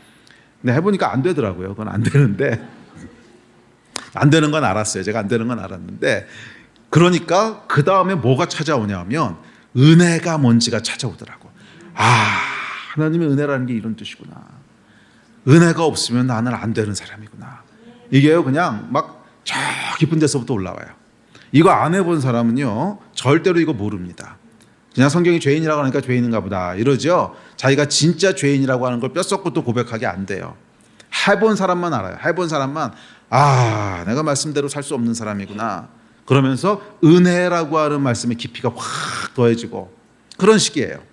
근데 해보니까 안 되더라고요. 그건 안 되는데, 안 되는 건 알았어요. 제가 안 되는 건 알았는데, 그러니까 그 다음에 뭐가 찾아오냐면 은혜가 뭔지가 찾아오더라고. 하나님의 은혜라는 게 이런 뜻이구나. 은혜가 없으면 나는 안 되는 사람이구나. 이게요, 그냥 막 저 깊은 데서부터 올라와요. 이거 안 해본 사람은요, 절대로 이거 모릅니다. 그냥 성경이 죄인이라고 하니까 죄인인가 보다 이러죠. 자기가 진짜 죄인이라고 하는 걸 뼛속부터 고백하게 안 돼요. 해본 사람만 알아요. 해본 사람만 내가 말씀대로 살 수 없는 사람이구나. 그러면서 은혜라고 하는 말씀의 깊이가 확 더해지고, 그런 식이에요.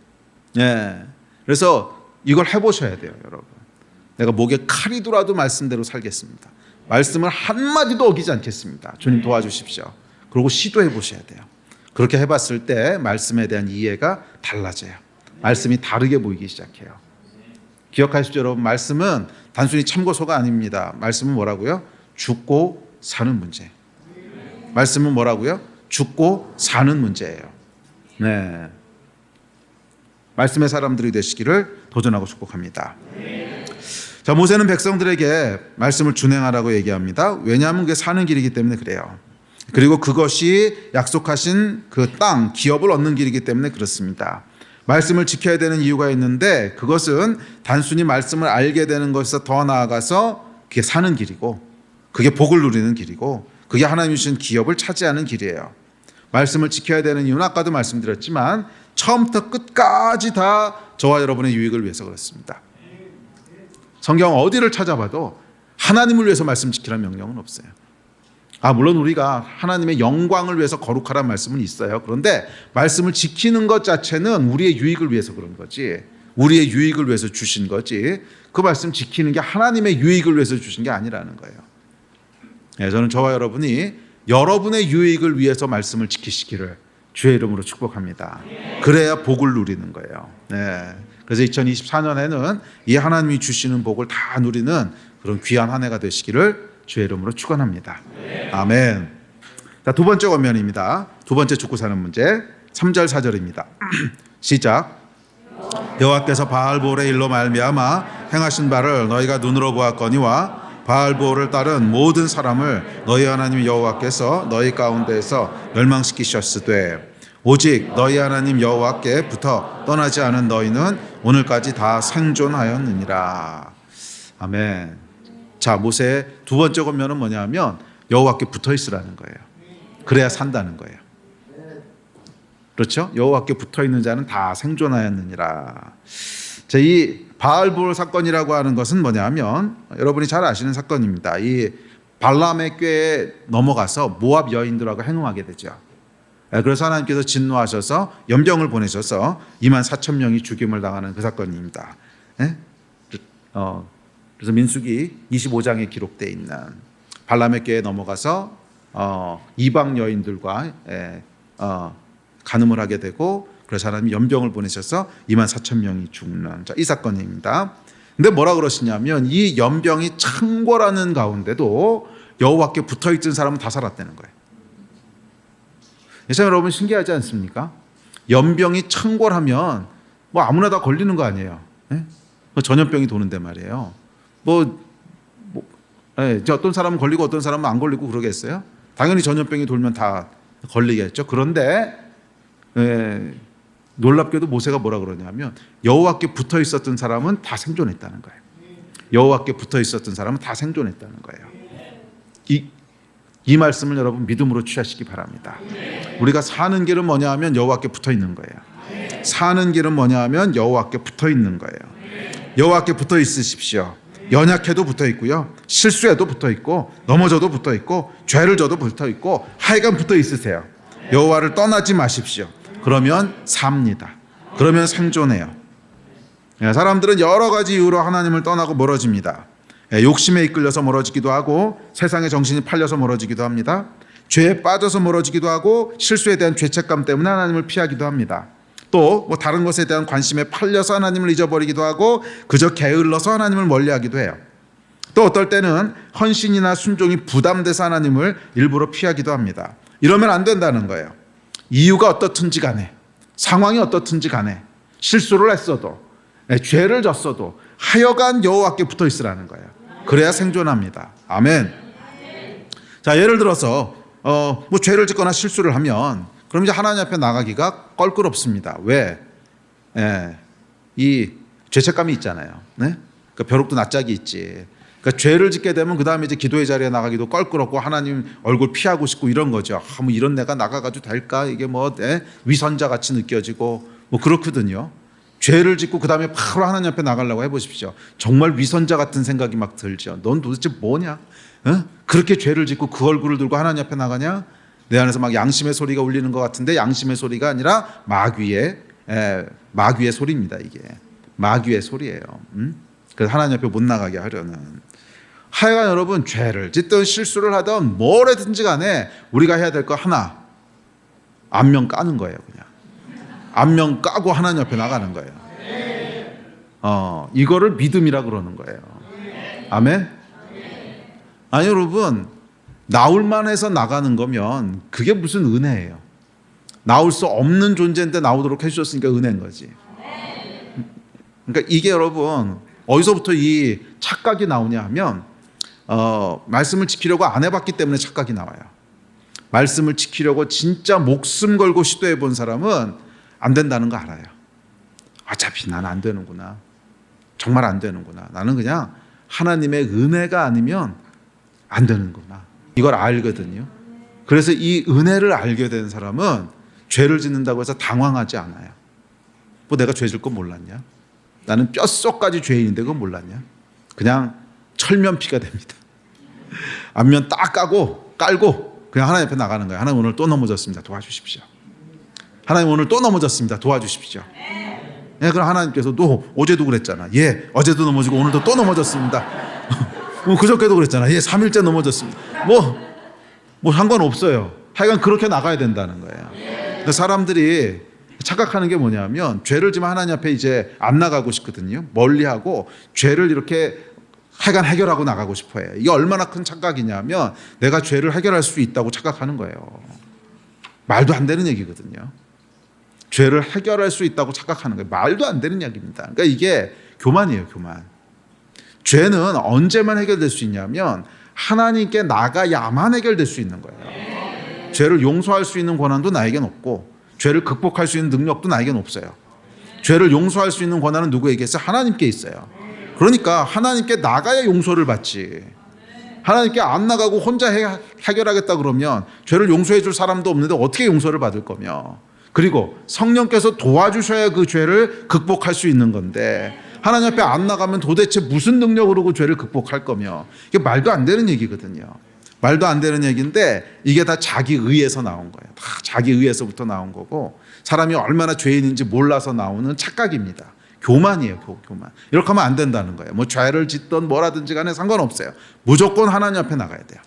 예. 그래서 이걸 해보셔야 돼요, 여러분. 내가 목에 칼이 들어와도 말씀대로 살겠습니다. 말씀을 한마디도 어기지 않겠습니다. 주님 도와주십시오. 그리고 시도해 보셔야 돼요. 그렇게 해봤을 때 말씀에 대한 이해가 달라져요. 말씀이 다르게 보이기 시작해요. 기억하십시오, 여러분. 말씀은 단순히 참고서가 아닙니다. 말씀은 뭐라고요? 죽고 사는 문제. 말씀은 뭐라고요? 죽고 사는 문제예요. 네. 말씀의 사람들이 되시기를 도전하고 축복합니다. 자, 모세는 백성들에게 말씀을 준행하라고 얘기합니다. 왜냐하면 그게 사는 길이기 때문에 그래요. 그리고 그것이 약속하신 그 땅, 기업을 얻는 길이기 때문에 그렇습니다. 말씀을 지켜야 되는 이유가 있는데 그것은 단순히 말씀을 알게 되는 것에서 더 나아가서 그게 사는 길이고 그게 복을 누리는 길이고 그게 하나님이 주신 기업을 차지하는 길이에요. 말씀을 지켜야 되는 이유는 아까도 말씀드렸지만 처음부터 끝까지 다 저와 여러분의 유익을 위해서 그렇습니다. 성경 어디를 찾아봐도 하나님을 위해서 말씀 지키라는 명령은 없어요. 물론 우리가 하나님의 영광을 위해서 거룩하라는 말씀은 있어요. 그런데 말씀을 지키는 것 자체는 우리의 유익을 위해서 그런 거지, 우리의 유익을 위해서 주신 거지, 그 말씀 지키는 게 하나님의 유익을 위해서 주신 게 아니라는 거예요. 네, 저는 저와 여러분이 여러분의 유익을 위해서 말씀을 지키시기를 주의 이름으로 축복합니다. 그래야 복을 누리는 거예요. 네. 그래서 2024년에는 이 하나님이 주시는 복을 다 누리는 그런 귀한 한 해가 되시기를 주의 이름으로 축원합니다. 아멘. 자, 두 번째 권면입니다. 두 번째 죽고 사는 문제 3절 4절입니다. 시작. 여호와께서 바알보올의 일로 말미암아 행하신 바를 너희가 눈으로 보았거니와 바알보올을 따른 모든 사람을 너희 하나님 여호와께서 너희 가운데에서 멸망시키셨으되 오직 너희 하나님 여호와께 붙어 떠나지 않은 너희는 오늘까지 다 생존하였느니라. 아멘. 자, 모세의 두 번째 권면은 뭐냐면 여호와께 붙어 있으라는 거예요. 그래야 산다는 거예요. 그렇죠? 여호와께 붙어 있는 자는 다 생존하였느니라. 자, 이 바알보올 사건이라고 하는 것은 뭐냐면 여러분이 잘 아시는 사건입니다. 이 발람의 꾀에 넘어가서 모압 여인들하고 행음하게 되죠. 그래서 하나님께서 진노하셔서 연병을 보내셔서 24,000명이 죽임을 당하는 그 사건입니다. 그래서 민수기 25장에 기록되어 있는 발람의 꾀에 넘어가서 이방 여인들과 간음을 하게 되고 그래서 하나님이 연병을 보내셔서 24,000명이 죽는 이 사건입니다. 근데 뭐라 그러시냐면 이 연병이 창궐하는 가운데도 여호와께 붙어있던 사람은 다 살았다는 거예요. 예수님 여러분 신기하지 않습니까? 연병이 창궐하면 뭐 아무나 다 걸리는 거 아니에요. 전염병이 도는데 말이에요. 어떤 사람은 걸리고 어떤 사람은 안 걸리고 그러겠어요? 당연히 전염병이 돌면 다 걸리겠죠. 그런데 놀랍게도 모세가 뭐라 그러냐면 여호와께 붙어 있었던 사람은 다 생존했다는 거예요. 여호와께 붙어 있었던 사람은 다 생존했다는 거예요. 이 말씀을 여러분 믿음으로 취하시기 바랍니다. 우리가 사는 길은 뭐냐 하면 여호와께 붙어 있는 거예요. 사는 길은 뭐냐 하면 여호와께 붙어 있는 거예요. 여호와께 붙어 있으십시오. 연약해도 붙어 있고요. 실수해도 붙어 있고 넘어져도 붙어 있고 죄를 져도 붙어 있고 하여간 붙어 있으세요. 여호와를 떠나지 마십시오. 그러면 삽니다. 그러면 생존해요. 사람들은 여러 가지 이유로 하나님을 떠나고 멀어집니다. 욕심에 이끌려서 멀어지기도 하고 세상에 정신이 팔려서 멀어지기도 합니다. 죄에 빠져서 멀어지기도 하고 실수에 대한 죄책감 때문에 하나님을 피하기도 합니다. 또 뭐 다른 것에 대한 관심에 팔려서 하나님을 잊어버리기도 하고 그저 게을러서 하나님을 멀리하기도 해요. 또 어떨 때는 헌신이나 순종이 부담돼서 하나님을 일부러 피하기도 합니다. 이러면 안 된다는 거예요. 이유가 어떻든지 간에 상황이 어떻든지 간에 실수를 했어도 죄를 졌어도 하여간 여호와께 붙어 있으라는 거예요. 그래야 생존합니다. 아멘. 자, 예를 들어서 뭐 죄를 짓거나 실수를 하면 그럼 이제 하나님 앞에 나가기가 껄끄럽습니다. 왜? 이 죄책감이 있잖아요. 네? 그러니까 벼룩도 낯짝이 있지. 그러니까 죄를 짓게 되면 그 다음에 이제 기도의 자리에 나가기도 껄끄럽고 하나님 얼굴 피하고 싶고 이런 거죠. 뭐 이런 내가 나가가지고 될까? 이게 뭐 위선자 같이 느껴지고 뭐 그렇거든요. 죄를 짓고 그 다음에 바로 하나님 앞에 나가려고 해보십시오. 정말 위선자 같은 생각이 막 들죠. 넌 도대체 뭐냐? 그렇게 죄를 짓고 그 얼굴을 들고 하나님 앞에 나가냐? 내 안에서 막 양심의 소리가 울리는 것 같은데 양심의 소리가 아니라 마귀의 마귀의 소리입니다. 이게 마귀의 소리예요. 그래서 하나님 앞에 못 나가게 하려는. 하여간 여러분, 죄를 짓든 실수를 하든 뭘 해든지 간에 우리가 해야 될 거 하나, 안면 까는 거예요. 그냥 안면 까고 하나님 앞에 나가는 거예요. 이거를 믿음이라 그러는 거예요. 아멘. 아니 여러분, 나올만 해서 나가는 거면 그게 무슨 은혜예요. 나올 수 없는 존재인데 나오도록 해주셨으니까 은혜인 거지. 그러니까 이게 여러분 어디서부터 이 착각이 나오냐 하면 말씀을 지키려고 안 해봤기 때문에 착각이 나와요. 말씀을 지키려고 진짜 목숨 걸고 시도해 본 사람은 안 된다는 거 알아요. 어차피 난 안 되는구나. 정말 안 되는구나. 나는 그냥 하나님의 은혜가 아니면 안 되는구나. 이걸 알거든요. 그래서 이 은혜를 알게 된 사람은 죄를 짓는다고 해서 당황하지 않아요. 뭐 내가 죄 질 건 몰랐냐? 나는 뼛속까지 죄인인데 그건 몰랐냐? 그냥 철면피가 됩니다. 안면 딱 깔고 그냥 하나님 앞에 나가는 거예요. 하나님 오늘 또 넘어졌습니다. 도와주십시오. 하나님 오늘 또 넘어졌습니다. 도와주십시오. 예, 그럼 하나님께서 또 어제도 그랬잖아. 예, 어제도 넘어지고 오늘도 또 넘어졌습니다. 그저께도 그랬잖아. 예, 3일째 넘어졌습니다. 뭐 상관없어요. 하여간 그렇게 나가야 된다는 거예요. 사람들이 착각하는 게 뭐냐면 죄를 지면 하나님 앞에 이제 안 나가고 싶거든요. 멀리하고 죄를 이렇게 하여간 해결하고 나가고 싶어요. 이게 얼마나 큰 착각이냐면 내가 죄를 해결할 수 있다고 착각하는 거예요. 말도 안 되는 얘기거든요. 죄를 해결할 수 있다고 착각하는 거예요. 말도 안 되는 이야기입니다. 그러니까 이게 교만이에요, 교만. 죄는 언제만 해결될 수 있냐면 하나님께 나가야만 해결될 수 있는 거예요. 죄를 용서할 수 있는 권한도 나에겐 없고 죄를 극복할 수 있는 능력도 나에겐 없어요. 죄를 용서할 수 있는 권한은 누구에게 있어요? 하나님께 있어요. 그러니까 하나님께 나가야 용서를 받지. 하나님께 안 나가고 혼자 해결하겠다 그러면 죄를 용서해 줄 사람도 없는데 어떻게 용서를 받을 거며. 그리고 성령께서 도와주셔야 그 죄를 극복할 수 있는 건데 하나님 앞에 안 나가면 도대체 무슨 능력으로 그 죄를 극복할 거며. 이게 말도 안 되는 얘기거든요. 말도 안 되는 얘기인데 이게 다 자기 의에서 나온 거예요. 다 자기 의에서부터 나온 거고 사람이 얼마나 죄인인지 몰라서 나오는 착각입니다. 교만이에요, 교만. 이렇게 하면 안 된다는 거예요. 뭐 죄를 짓던 뭐라든지 간에 상관없어요. 무조건 하나님 앞에 나가야 돼요.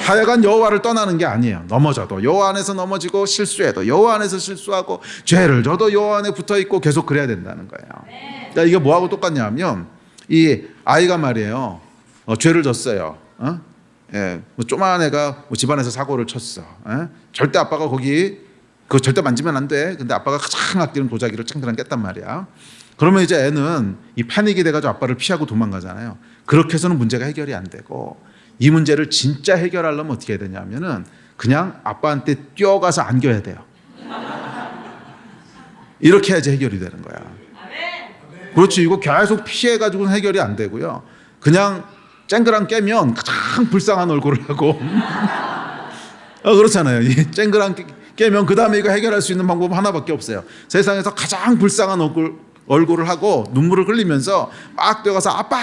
하여간 여호와를 떠나는 게 아니에요. 넘어져도 여호와 안에서 넘어지고 실수해도 여호와 안에서 실수하고 죄를 져도 여호와 안에 붙어있고 계속 그래야 된다는 거예요. 그러니까 이게 뭐하고 똑같냐면 이 아이가 말이에요. 죄를 졌어요. 예, 뭐 조그만 애가 뭐 집안에서 사고를 쳤어. 절대 아빠가 거기 그거 절대 만지면 안 돼. 근데 아빠가 가장 아끼는 도자기를 창틀한 깼단 말이야. 그러면 이제 애는 이 패닉이 돼가지고 아빠를 피하고 도망가잖아요. 그렇게 해서는 문제가 해결이 안 되고 이 문제를 진짜 해결하려면 어떻게 해야 되냐면은 그냥 아빠한테 뛰어가서 안겨야 돼요. 이렇게 해야지 해결이 되는 거야. 그렇지. 이거 계속 피해가지고는 해결이 안 되고요. 그냥 쨍그랑 깨면 가장 불쌍한 얼굴을 하고 그렇잖아요. 이 쨍그랑 깨면 그 다음에 이거 해결할 수 있는 방법은 하나밖에 없어요. 세상에서 가장 불쌍한 얼굴을 하고 눈물을 흘리면서 막 뛰어가서 아빠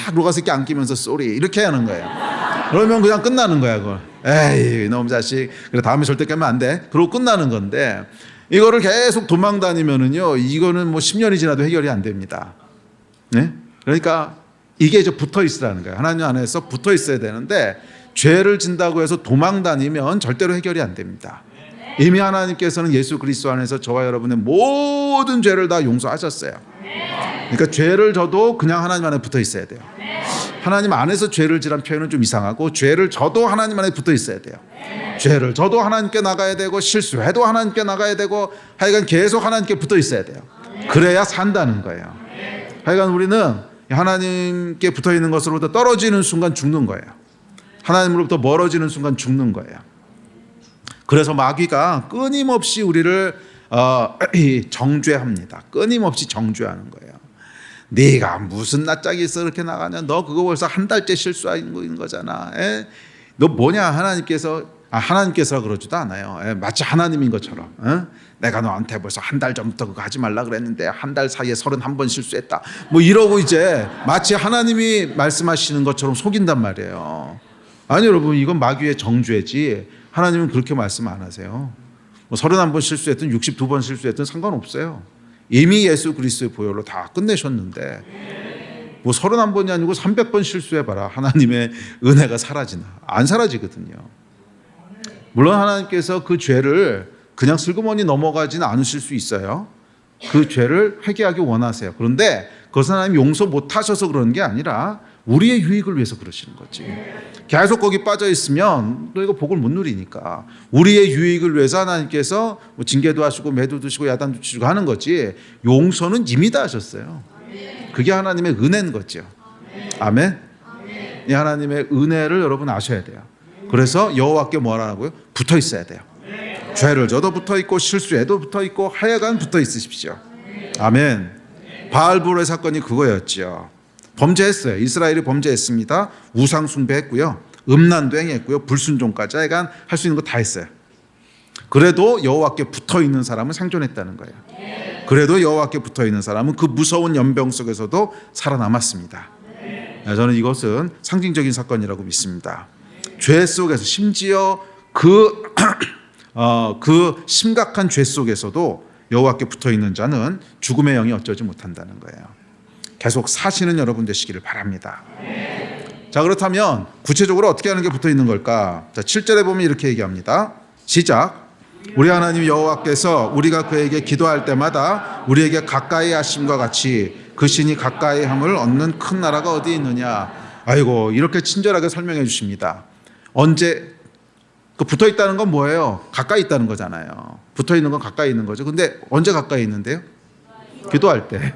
그러고 가서 이렇게 안기면서 쏘리 이렇게 하는 거예요. 그러면 그냥 끝나는 거야. 그걸. 에이 놈 자식 그래 다음에 절대 깨면 안 돼. 그러고 끝나는 건데 이거를 계속 도망 다니면은요 이거는 뭐 10년이 지나도 해결이 안 됩니다. 네? 그러니까 이게 이제 붙어 있으라는 거예요. 하나님 안에서 붙어 있어야 되는데 죄를 진다고 해서 도망 다니면 절대로 해결이 안 됩니다. 이미 하나님께서는 예수 그리스도 안에서 저와 여러분의 모든 죄를 다 용서하셨어요. 그러니까 죄를 져도 그냥 하나님 안에 붙어 있어야 돼요. 하나님 안에서 죄를 지란 표현은 좀 이상하고 죄를 져도 하나님 안에 붙어 있어야 돼요. 죄를 져도 하나님께 나가야 되고 실수해도 하나님께 나가야 되고 하여간 계속 하나님께 붙어 있어야 돼요. 그래야 산다는 거예요. 하여간 우리는 하나님께 붙어 있는 것으로부터 떨어지는 순간 죽는 거예요. 하나님으로부터 멀어지는 순간 죽는 거예요. 그래서 마귀가 끊임없이 우리를 정죄합니다. 끊임없이 정죄하는 거예요. 네가 무슨 낯짝이 있어 이렇게 나가냐? 너 그거 벌써 한 달째 실수하는 거잖아. 너 뭐냐? 하나님께서 그러지도 않아요. 마치 하나님인 것처럼. 내가 너한테 벌써 한 달 전부터 그거 하지 말라 그랬는데 한 달 사이에 31번 실수했다. 뭐 이러고 이제 마치 하나님이 말씀하시는 것처럼 속인단 말이에요. 아니 여러분 이건 마귀의 정죄지. 하나님은 그렇게 말씀 안 하세요. 뭐 31번 실수했든 62번 실수했든 상관없어요. 이미 예수 그리스도의 보혈로 다 끝내셨는데 뭐 31번이 아니고 300번 실수해봐라. 하나님의 은혜가 사라지나? 안 사라지거든요. 물론 하나님께서 그 죄를 그냥 슬그머니 넘어가지는 않으실 수 있어요. 그 죄를 회개하기 원하세요. 그런데 그것은 하나님 용서 못하셔서 그러는 게 아니라 우리의 유익을 위해서 그러시는 거지. 계속 거기 빠져 있으면 또 이거 복을 못 누리니까 우리의 유익을 위해서 하나님께서 뭐 징계도 하시고 매도 드시고 야단도 치시고 하는 거지, 용서는 이미 다 하셨어요. 그게 하나님의 은혜인 거죠. 아멘. 이 하나님의 은혜를 여러분 아셔야 돼요. 그래서 여호와께 뭐라고요? 붙어 있어야 돼요. 죄를 져도 붙어 있고 실수해도 붙어 있고 하여간 붙어 있으십시오. 아멘. 바알보르의 사건이 그거였죠. 범죄했어요. 이스라엘이 범죄했습니다. 우상 숭배했고요, 음란도 행했고요, 불순종까지 하여간 할 수 있는 거 다 했어요. 그래도 여호와께 붙어 있는 사람은 생존했다는 거예요. 그래도 여호와께 붙어 있는 사람은 그 무서운 연병 속에서도 살아남았습니다. 저는 이것은 상징적인 사건이라고 믿습니다. 죄 속에서 심지어 그 심각한 죄 속에서도 여호와께 붙어 있는 자는 죽음의 영이 어쩌지 못한다는 거예요. 계속 사시는 여러분 되시기를 바랍니다. 자, 그렇다면 구체적으로 어떻게 하는 게 붙어 있는 걸까? 자, 7절에 보면 이렇게 얘기합니다. 시작. 우리 하나님 여호와께서 우리가 그에게 기도할 때마다 우리에게 가까이 하심과 같이 그 신이 가까이 함을 얻는 큰 나라가 어디 있느냐. 아이고, 이렇게 친절하게 설명해 주십니다. 언제 그 붙어 있다는 건 뭐예요? 가까이 있다는 거잖아요. 붙어 있는 건 가까이 있는 거죠. 근데 언제 가까이 있는데요? 기도할 때.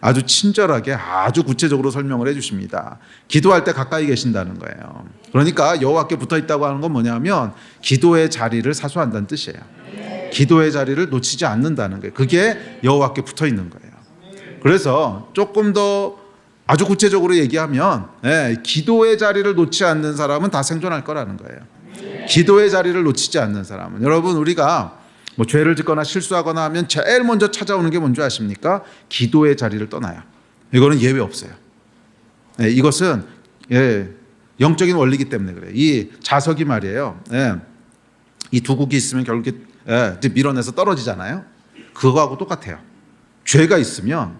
아주 친절하게 아주 구체적으로 설명을 해 주십니다. 기도할 때 가까이 계신다는 거예요. 그러니까 여호와께 붙어 있다고 하는 건 뭐냐면 기도의 자리를 사수한다는 뜻이에요. 기도의 자리를 놓치지 않는다는 거예요. 그게 여호와께 붙어 있는 거예요. 그래서 조금 더 아주 구체적으로 얘기하면 기도의 자리를 놓지 않는 사람은 다 생존할 거라는 거예요. 기도의 자리를 놓치지 않는 사람은, 여러분 우리가 뭐 죄를 짓거나 실수하거나 하면 제일 먼저 찾아오는 게 뭔지 아십니까? 기도의 자리를 떠나요. 이거는 예외 없어요. 이것은 영적인 원리이기 때문에 그래요. 이 자석이 말이에요. 이 두 국이 있으면 결국에 밀어내서 떨어지잖아요. 그거하고 똑같아요. 죄가 있으면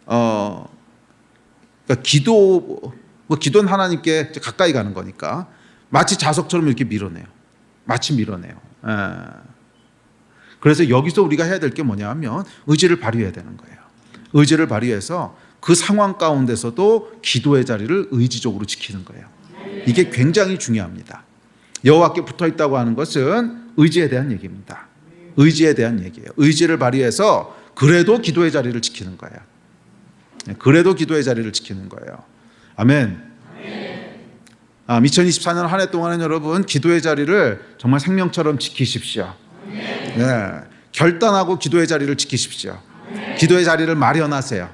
그러니까 기도는 하나님께 가까이 가는 거니까 마치 자석처럼 이렇게 밀어내요. 마치 밀어내요. 그래서 여기서 우리가 해야 될 게 뭐냐 하면 의지를 발휘해야 되는 거예요. 의지를 발휘해서 그 상황 가운데서도 기도의 자리를 의지적으로 지키는 거예요. 이게 굉장히 중요합니다. 여호와께 붙어 있다고 하는 것은 의지에 대한 얘기입니다. 의지에 대한 얘기예요. 의지를 발휘해서 그래도 기도의 자리를 지키는 거예요. 그래도 기도의 자리를 지키는 거예요. 아멘. 2024년 한 해 동안은 여러분 기도의 자리를 정말 생명처럼 지키십시오. 결단하고 기도의 자리를 지키십시오. 기도의 자리를 마련하세요.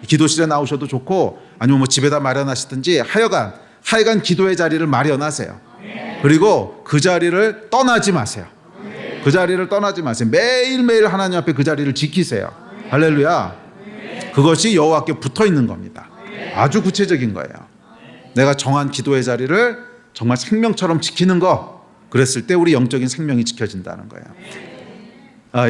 기도실에 나오셔도 좋고 아니면 뭐 집에다 마련하시든지 하여간 기도의 자리를 마련하세요. 그리고 그 자리를 떠나지 마세요. 그 자리를 떠나지 마세요. 매일매일 하나님 앞에 그 자리를 지키세요. 할렐루야. 그것이 여호와께 붙어 있는 겁니다. 아주 구체적인 거예요. 내가 정한 기도의 자리를 정말 생명처럼 지키는 거, 그랬을 때 우리 영적인 생명이 지켜진다는 거예요.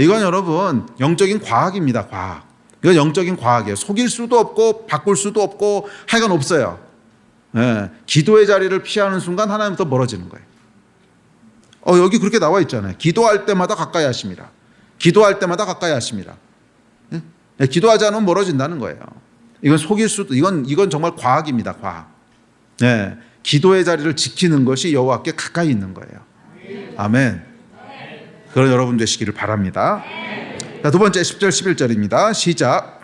이건 여러분 영적인 과학입니다. 과학. 이건 영적인 과학이에요. 속일 수도 없고 바꿀 수도 없고 하여간 없어요. 기도의 자리를 피하는 순간 하나님부터 멀어지는 거예요. 여기 그렇게 나와 있잖아요. 기도할 때마다 가까이 하심이라. 기도할 때마다 가까이 하심이라. 기도하지 않으면 멀어진다는 거예요. 이건 속일 수도, 이건 정말 과학입니다. 과학. 기도의 자리를 지키는 것이 여호와께 가까이 있는 거예요. 아멘. 그런 여러분 되시기를 바랍니다. 자, 두 번째 10절 11절입니다. 시작.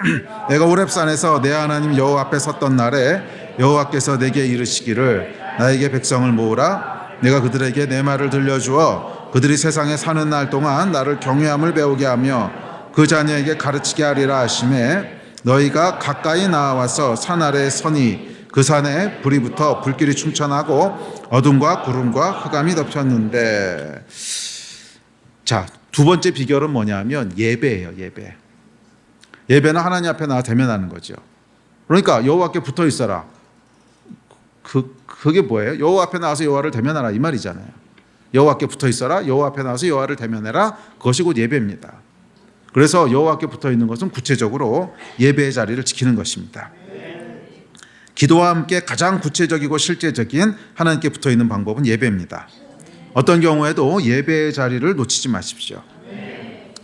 내가 호렙산에서 내 하나님 여호와 앞에 섰던 날에 여호와께서 내게 이르시기를 나에게 백성을 모으라. 내가 그들에게 내 말을 들려주어 그들이 세상에 사는 날 동안 나를 경외함을 배우게 하며 그 자녀에게 가르치게 하리라 하시매 너희가 가까이 나와서 산 아래에 서니 그 산에 불이 붙어 불길이 충천하고 어둠과 구름과 흑암이 덮였는데. 자, 두 번째 비결은 뭐냐면 예배예요. 예배는 하나님 앞에 나와 대면하는 거죠. 그러니까 여호와께 붙어 있어라. 그게 뭐예요? 여호와 앞에 나와서 여호와를 대면하라 이 말이잖아요. 여호와께 붙어 있어라. 여호와 앞에 나와서 여호와를 대면해라. 그것이 곧 예배입니다. 그래서 여호와께 붙어 있는 것은 구체적으로 예배의 자리를 지키는 것입니다. 기도와 함께 가장 구체적이고 실제적인 하나님께 붙어 있는 방법은 예배입니다. 어떤 경우에도 예배의 자리를 놓치지 마십시오.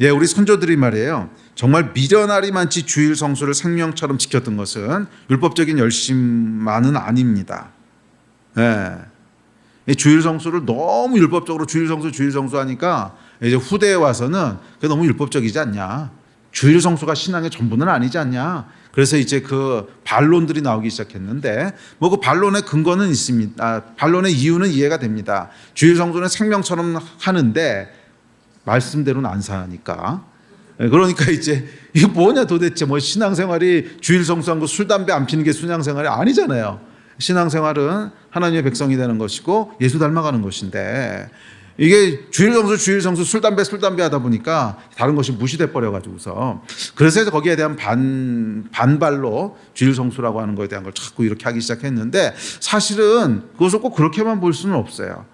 예, 우리 선조들이 말이에요. 정말 미련아리만치 주일 성수를 생명처럼 지켰던 것은 율법적인 열심만은 아닙니다. 예. 이 주일 성수를 너무 율법적으로 주일 성수 하니까 이제 후대에 와서는 그게 너무 율법적이지 않냐. 주일 성수가 신앙의 전부는 아니지 않냐. 그래서 이제 그 반론들이 나오기 시작했는데 뭐 그 반론의 근거는 있습니다. 반론의 이유는 이해가 됩니다. 주일 성수는 생명처럼 하는데 말씀대로는 안 사니까. 그러니까 이제 이게 뭐냐 도대체 뭐 신앙생활이 주일 성수한 거 술 담배 안 피는 게 신앙생활이 아니잖아요. 신앙생활은 하나님의 백성이 되는 것이고 예수 닮아가는 것인데 이게 주일 성수 술 담배 하다 보니까 다른 것이 무시돼 버려 가지고서 그래서 거기에 대한 반발로 주일 성수라고 하는 것에 대한 걸 자꾸 이렇게 하기 시작했는데 사실은 그것을 꼭 그렇게만 볼 수는 없어요.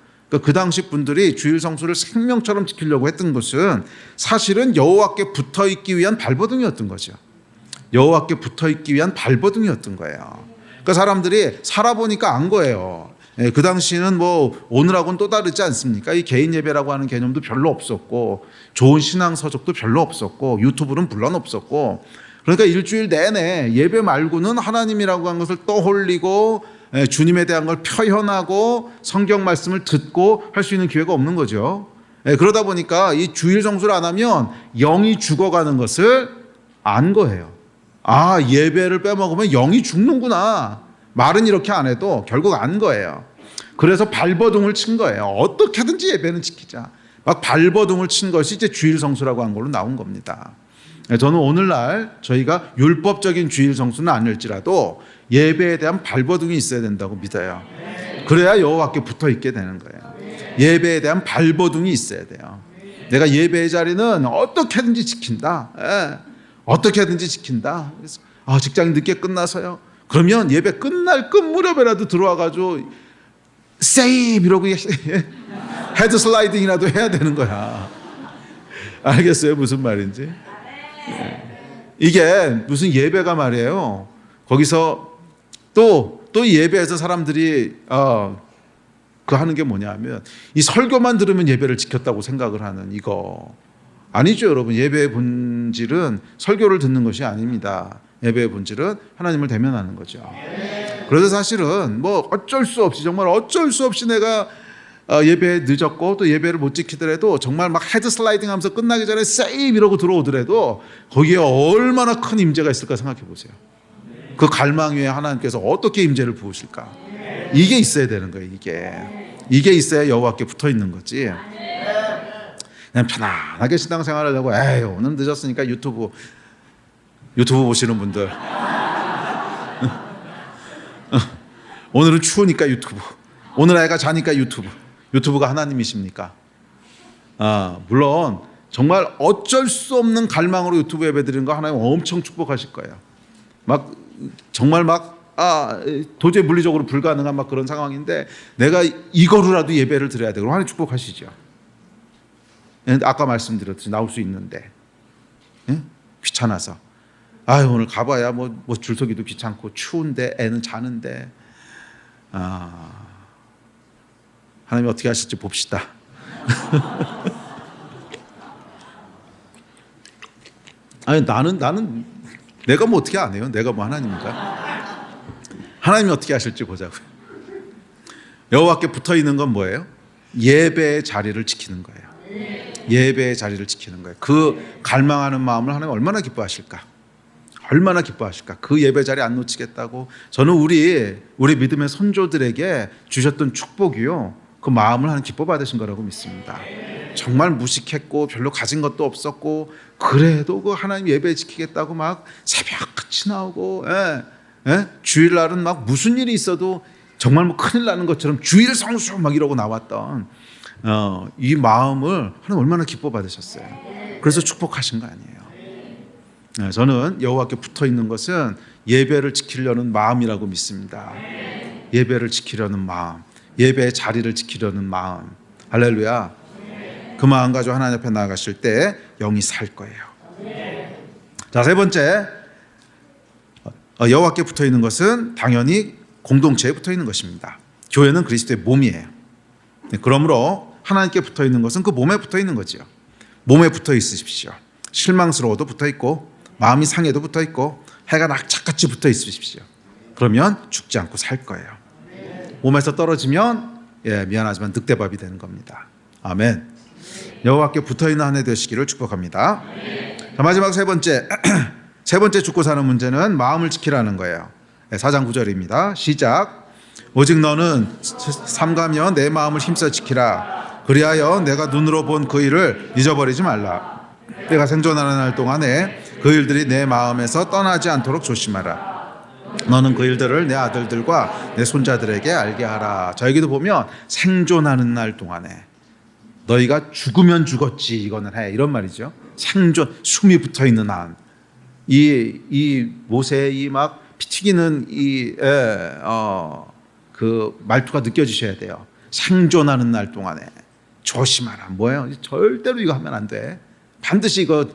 그 당시 분들이 주일 성수를 생명처럼 지키려고 했던 것은 사실은 여호와께 붙어 있기 위한 발버둥이었던 거죠. 여호와께 붙어 있기 위한 발버둥이었던 거예요. 그러니까 사람들이 살아보니까 안 거예요. 그 당시는 뭐 오늘하고는 또 다르지 않습니까? 이 개인 예배라고 하는 개념도 별로 없었고 좋은 신앙 서적도 별로 없었고 유튜브는 물론 없었고 그러니까 일주일 내내 예배 말고는 하나님이라고 하는 것을 떠올리고 주님에 대한 걸 표현하고 성경 말씀을 듣고 할 수 있는 기회가 없는 거죠. 그러다 보니까 이 주일 성수를 안 하면 영이 죽어가는 것을 안 거예요. 아, 예배를 빼먹으면 영이 죽는구나. 말은 이렇게 안 해도 결국 안 거예요. 그래서 발버둥을 친 거예요. 어떻게든지 예배는 지키자. 막 발버둥을 친 것이 이제 주일 성수라고 한 걸로 나온 겁니다. 저는 오늘날 저희가 율법적인 주일 성수는 아닐지라도 예배에 대한 발버둥이 있어야 된다고 믿어요. 그래야 여호와께 붙어 있게 되는 거예요. 예배에 대한 발버둥이 있어야 돼요. 내가 예배의 자리는 어떻게든지 지킨다. 어떻게든지 지킨다. 직장이 늦게 끝나서요. 그러면 예배 끝날 무렵에라도 들어와가지고 세이브 이러고 헤드 슬라이딩이라도 해야 되는 거야. 알겠어요? 무슨 말인지? 이게 무슨 예배가 말이에요. 거기서 또 예배에서 사람들이 그 하는 게 뭐냐면 이 설교만 들으면 예배를 지켰다고 생각을 하는 이거 아니죠, 여러분. 예배의 본질은 설교를 듣는 것이 아닙니다. 예배의 본질은 하나님을 대면하는 거죠. 그래서 사실은 뭐 정말 어쩔 수 없이 내가 예배에 늦었고 또 예배를 못 지키더라도 정말 막 헤드 슬라이딩 하면서 끝나기 전에 세이브 이러고 들어오더라도 거기에 얼마나 큰 임재가 있을까 생각해 보세요. 그 갈망 위에 하나님께서 어떻게 임재를 부으실까. 이게 있어야 되는 거예요. 이게 있어야 여호와께 붙어 있는 거지. 그냥 편안하게 신앙생활을 하고 오늘 늦었으니까 유튜브 보시는 분들 오늘은 추우니까 유튜브, 오늘 애가 자니까 유튜브가 하나님이십니까? 물론 정말 어쩔 수 없는 갈망으로 유튜브 예배 드리는 거 하나님 엄청 축복하실 거예요. 정말 도저히 물리적으로 불가능한 그런 상황인데 내가 이거로라도 예배를 드려야 되고 하나님 축복하시죠. 아까 말씀드렸듯이 나올 수 있는데 귀찮아서 오늘 가봐야 뭐 줄서기도 귀찮고 추운데 애는 자는데 하나님이 어떻게 하실지 봅시다. 나는 내가 뭐 어떻게 안 해요? 내가 뭐 하나님인가? 하나님이 어떻게 하실지 보자고요. 여호와께 붙어 있는 건 뭐예요? 예배의 자리를 지키는 거예요. 예배의 자리를 지키는 거예요. 그 갈망하는 마음을 하나님 얼마나 기뻐하실까? 얼마나 기뻐하실까? 그 예배 자리 안 놓치겠다고. 저는 우리 믿음의 선조들에게 주셨던 축복이요, 그 마음을 하나님 기뻐 받으신 거라고 믿습니다. 정말 무식했고 별로 가진 것도 없었고 그래도 그 하나님 예배 지키겠다고 막 새벽같이 나오고 주일날은 막 무슨 일이 있어도 정말 뭐 큰일 나는 것처럼 주일 성수 막 이러고 나왔던 이 마음을 하나님 얼마나 기뻐 받으셨어요. 그래서 축복하신 거 아니에요. 저는 여호와께 붙어 있는 것은 예배를 지키려는 마음이라고 믿습니다. 예배를 지키려는 마음, 예배의 자리를 지키려는 마음. 할렐루야. 그 마음 가지고 하나님 앞에 나아가실 때 영이 살 거예요. 자, 세 번째, 여호와께 붙어 있는 것은 당연히 공동체에 붙어 있는 것입니다. 교회는 그리스도의 몸이에요. 그러므로 하나님께 붙어 있는 것은 그 몸에 붙어 있는 거지요. 몸에 붙어 있으십시오. 실망스러워도 붙어 있고 마음이 상해도 붙어 있고 해가 낙착같이 붙어 있으십시오. 그러면 죽지 않고 살 거예요. 몸에서 떨어지면 미안하지만 늑대밥이 되는 겁니다. 아멘. 여호와께 붙어 있는 한 해 되시기를 축복합니다. 자, 마지막 세 번째 세 번째 죽고 사는 문제는 마음을 지키라는 거예요. 4장 9절입니다. 시작. 오직 너는 삼가며 내 마음을 힘써 지키라. 그리하여 내가 눈으로 본 그 일을 잊어버리지 말라. 내가 생존하는 날 동안에 그 일들이 내 마음에서 떠나지 않도록 조심하라. 너는 그 일들을 내 아들들과 내 손자들에게 알게 하라. 자, 여기도 보면 생존하는 날 동안에 너희가 죽으면 죽었지 이거는 해 이런 말이죠. 생존, 숨이 붙어 있는 한 이 모세의 이 막 피튀기는 그 말투가 느껴지셔야 돼요. 생존하는 날 동안에 조심하라. 뭐예요? 절대로 이거 하면 안 돼. 반드시 이거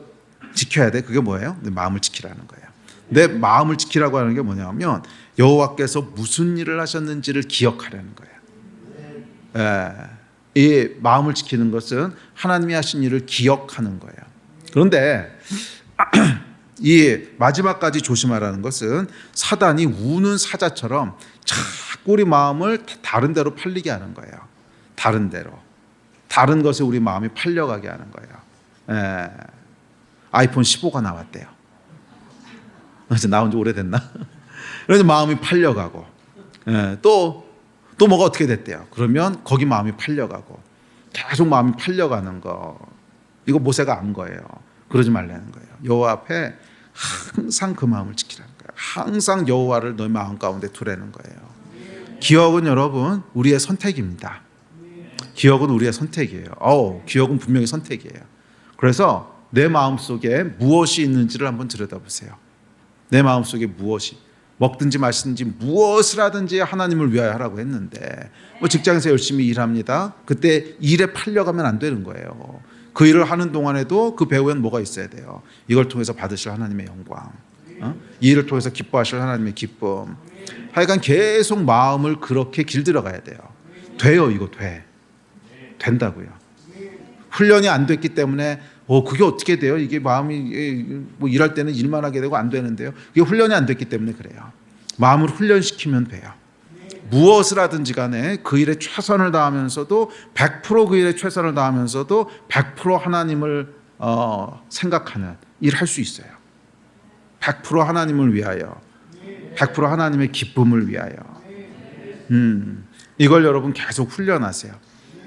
지켜야 돼. 그게 뭐예요? 내 마음을 지키라는 거예요. 내 마음을 지키라고 하는 게 뭐냐면 여호와께서 무슨 일을 하셨는지를 기억하라는 거예요. 이 마음을 지키는 것은 하나님이 하신 일을 기억하는 거예요. 그런데 이 마지막까지 조심하라는 것은 사단이 우는 사자처럼 자꾸 우리 마음을 다른 데로 팔리게 하는 거예요. 다른 데로. 다른 것에 우리 마음이 팔려가게 하는 거예요. 아이폰 15가 나왔대요. 이제 나온 지 오래됐나? 그래서 마음이 팔려가고 또 뭐가 어떻게 됐대요. 그러면 거기 마음이 팔려가고 계속 마음이 팔려가는 거. 이거 모세가 안 거예요. 그러지 말라는 거예요. 여호와 앞에 항상 그 마음을 지키라는 거예요. 항상 여호와를 너희 마음 가운데 두라는 거예요. 기억은 여러분 우리의 선택입니다. 기억은 우리의 선택이에요. 기억은 분명히 선택이에요. 그래서 내 마음속에 무엇이 있는지를 한번 들여다보세요. 내 마음속에 무엇이 먹든지 마시든지 무엇을 하든지 하나님을 위하여 하라고 했는데 직장에서 열심히 일합니다. 그때 일에 팔려가면 안 되는 거예요. 그 일을 하는 동안에도 그 배후에는 뭐가 있어야 돼요. 이걸 통해서 받으실 하나님의 영광, 이 일을 통해서 기뻐하실 하나님의 기쁨. 하여간 계속 마음을 그렇게 길들여가야 돼요. 돼요. 이거 된다고요. 훈련이 안 됐기 때문에 그게 어떻게 돼요? 이게 마음이 뭐 일할 때는 일만 하게 되고 안 되는데요. 이게 훈련이 안 됐기 때문에 그래요. 마음을 훈련시키면 돼요. 무엇을 하든지 간에 그 일에 최선을 다하면서도 100% 그 일에 최선을 다하면서도 100% 하나님을 생각하는 일을 할 수 있어요. 100% 하나님을 위하여 100% 하나님의 기쁨을 위하여 이걸 여러분 계속 훈련하세요.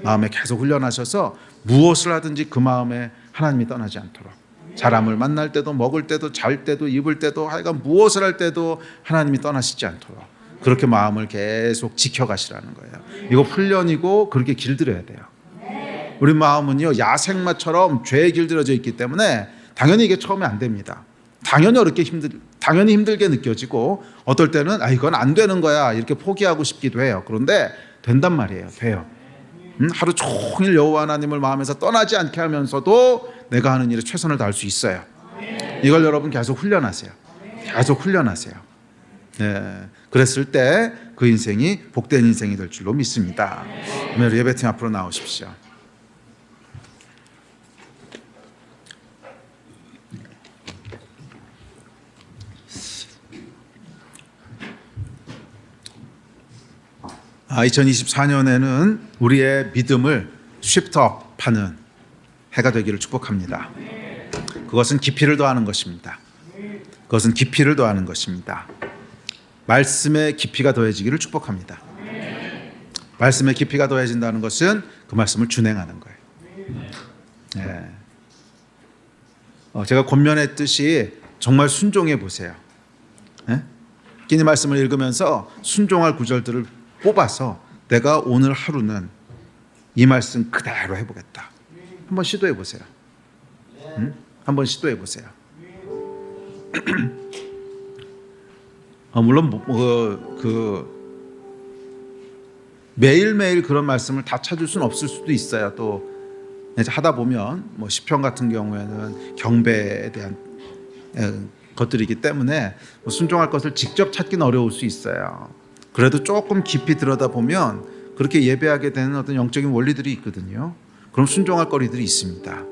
마음에 계속 훈련하셔서 무엇을 하든지 그 마음에 하나님이 떠나지 않도록 사람을 만날 때도 먹을 때도 잘 때도 입을 때도 하여간 무엇을 할 때도 하나님이 떠나시지 않도록 그렇게 마음을 계속 지켜가시라는 거예요. 이거 훈련이고 그렇게 길들여야 돼요. 우리 마음은요 야생마처럼 죄에 길들여져 있기 때문에 당연히 이게 처음에 안 됩니다. 당연히 힘들게 느껴지고 어떨 때는 이건 안 되는 거야 이렇게 포기하고 싶기도 해요. 그런데 된단 말이에요. 돼요. 하루 종일 여호와 하나님을 마음에서 떠나지 않게 하면서도 내가 하는 일에 최선을 다할 수 있어요. 이걸 여러분 계속 훈련하세요. 계속 훈련하세요. 그랬을 때 그 인생이 복된 인생이 될 줄로 믿습니다. 오늘 예배팀 앞으로 나오십시오. 아, 2024년에는 우리의 믿음을 쉽트업하는 해가 되기를 축복합니다. 그것은 깊이를 더하는 것입니다. 그것은 깊이를 더하는 것입니다. 말씀의 깊이가 더해지기를 축복합니다. 말씀의 깊이가 더해진다는 것은 그 말씀을 준행하는 거예요. 제가 권면했듯이 정말 순종해 보세요. 끼니 말씀을 읽으면서 순종할 구절들을 뽑아서 내가 오늘 하루는 이 말씀 그대로 해보겠다. 한번 시도해 보세요. 한번 시도해 보세요. 물론 매일매일 그런 말씀을 다 찾을 수는 없을 수도 있어요. 또 하다 보면 시편 같은 경우에는 경배에 대한 것들이기 때문에 순종할 것을 직접 찾기는 어려울 수 있어요. 그래도 조금 깊이 들여다보면 그렇게 예배하게 되는 어떤 영적인 원리들이 있거든요. 그럼 순종할 거리들이 있습니다.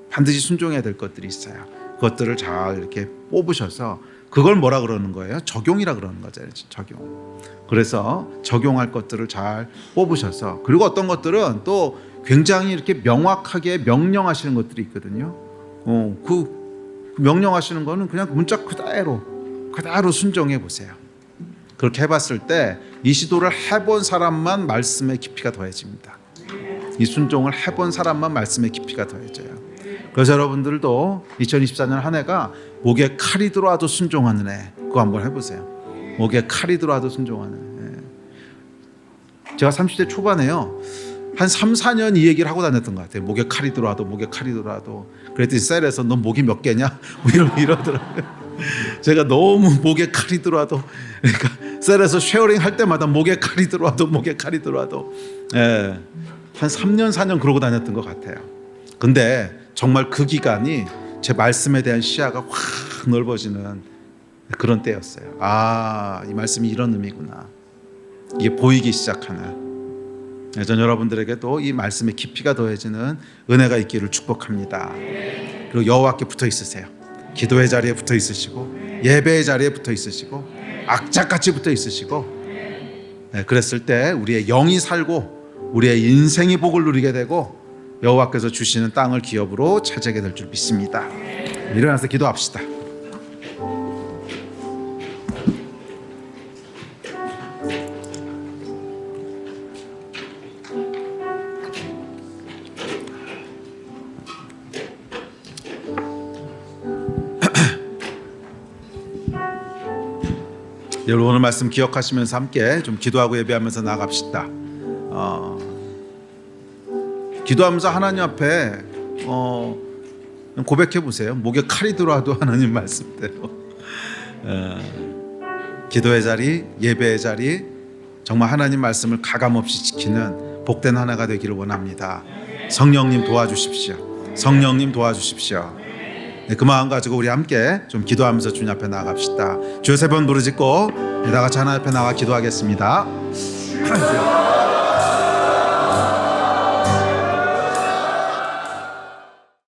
반드시 순종해야 될 것들이 있어요. 그것들을 잘 이렇게 뽑으셔서 그걸 뭐라 그러는 거예요? 적용이라 그러는 거죠. 적용. 그래서 적용할 것들을 잘 뽑으셔서, 그리고 어떤 것들은 또 굉장히 이렇게 명확하게 명령하시는 것들이 있거든요. 그 명령하시는 거는 그냥 문자 그대로 순종해 보세요. 그렇게 해봤을 때 이 시도를 해본 사람만 말씀의 깊이가 더해집니다. 이 순종을 해본 사람만 말씀의 깊이가 더해져요. 그래서 여러분들도 2024년 한 해가 목에 칼이 들어와도 순종하는 해, 그거 한번 해보세요. 목에 칼이 들어와도 순종하는 해. 제가 30대 초반에요, 한 3, 4년 이 얘기를 하고 다녔던 것 같아요. 목에 칼이 들어와도, 목에 칼이 들어와도. 그랬더니 셀에서 너 목이 몇 개냐? 이러더라고요. 제가 너무 목에 칼이 들어와도, 그러니까 셀에서 쉐어링 할 때마다 목에 칼이 들어와도, 목에 칼이 들어와도, 한 3년 4년 그러고 다녔던 것 같아요. 근데 정말 그 기간이 제 말씀에 대한 시야가 확 넓어지는 그런 때였어요. 아, 이 말씀이 이런 의미구나. 이게 보이기 시작하는. 전 여러분들에게도 이 말씀의 깊이가 더해지는 은혜가 있기를 축복합니다. 그리고 여호와께 붙어 있으세요. 기도의 자리에 붙어 있으시고, 예배의 자리에 붙어 있으시고, 악착같이 붙어 있으시고, 그랬을 때 우리의 영이 살고 우리의 인생이 복을 누리게 되고 여호와께서 주시는 땅을 기업으로 차지하게 될 줄 믿습니다. 일어나서 기도합시다. 여러분 오늘 말씀 기억하시면서 함께 좀 기도하고 예배하면서 나갑시다. 기도하면서 하나님 앞에 고백해 보세요. 목에 칼이 들어와도 하나님 말씀대로. 기도의 자리, 예배의 자리, 정말 하나님 말씀을 가감없이 지키는 복된 하나가 되기를 원합니다. 성령님 도와주십시오. 성령님 도와주십시오. 그 마음 가지고 우리 함께 좀 기도하면서 주님 앞에 나갑시다. 주여 세 번 부르짖고 다 같이 하나님 앞에 나가 기도하겠습니다.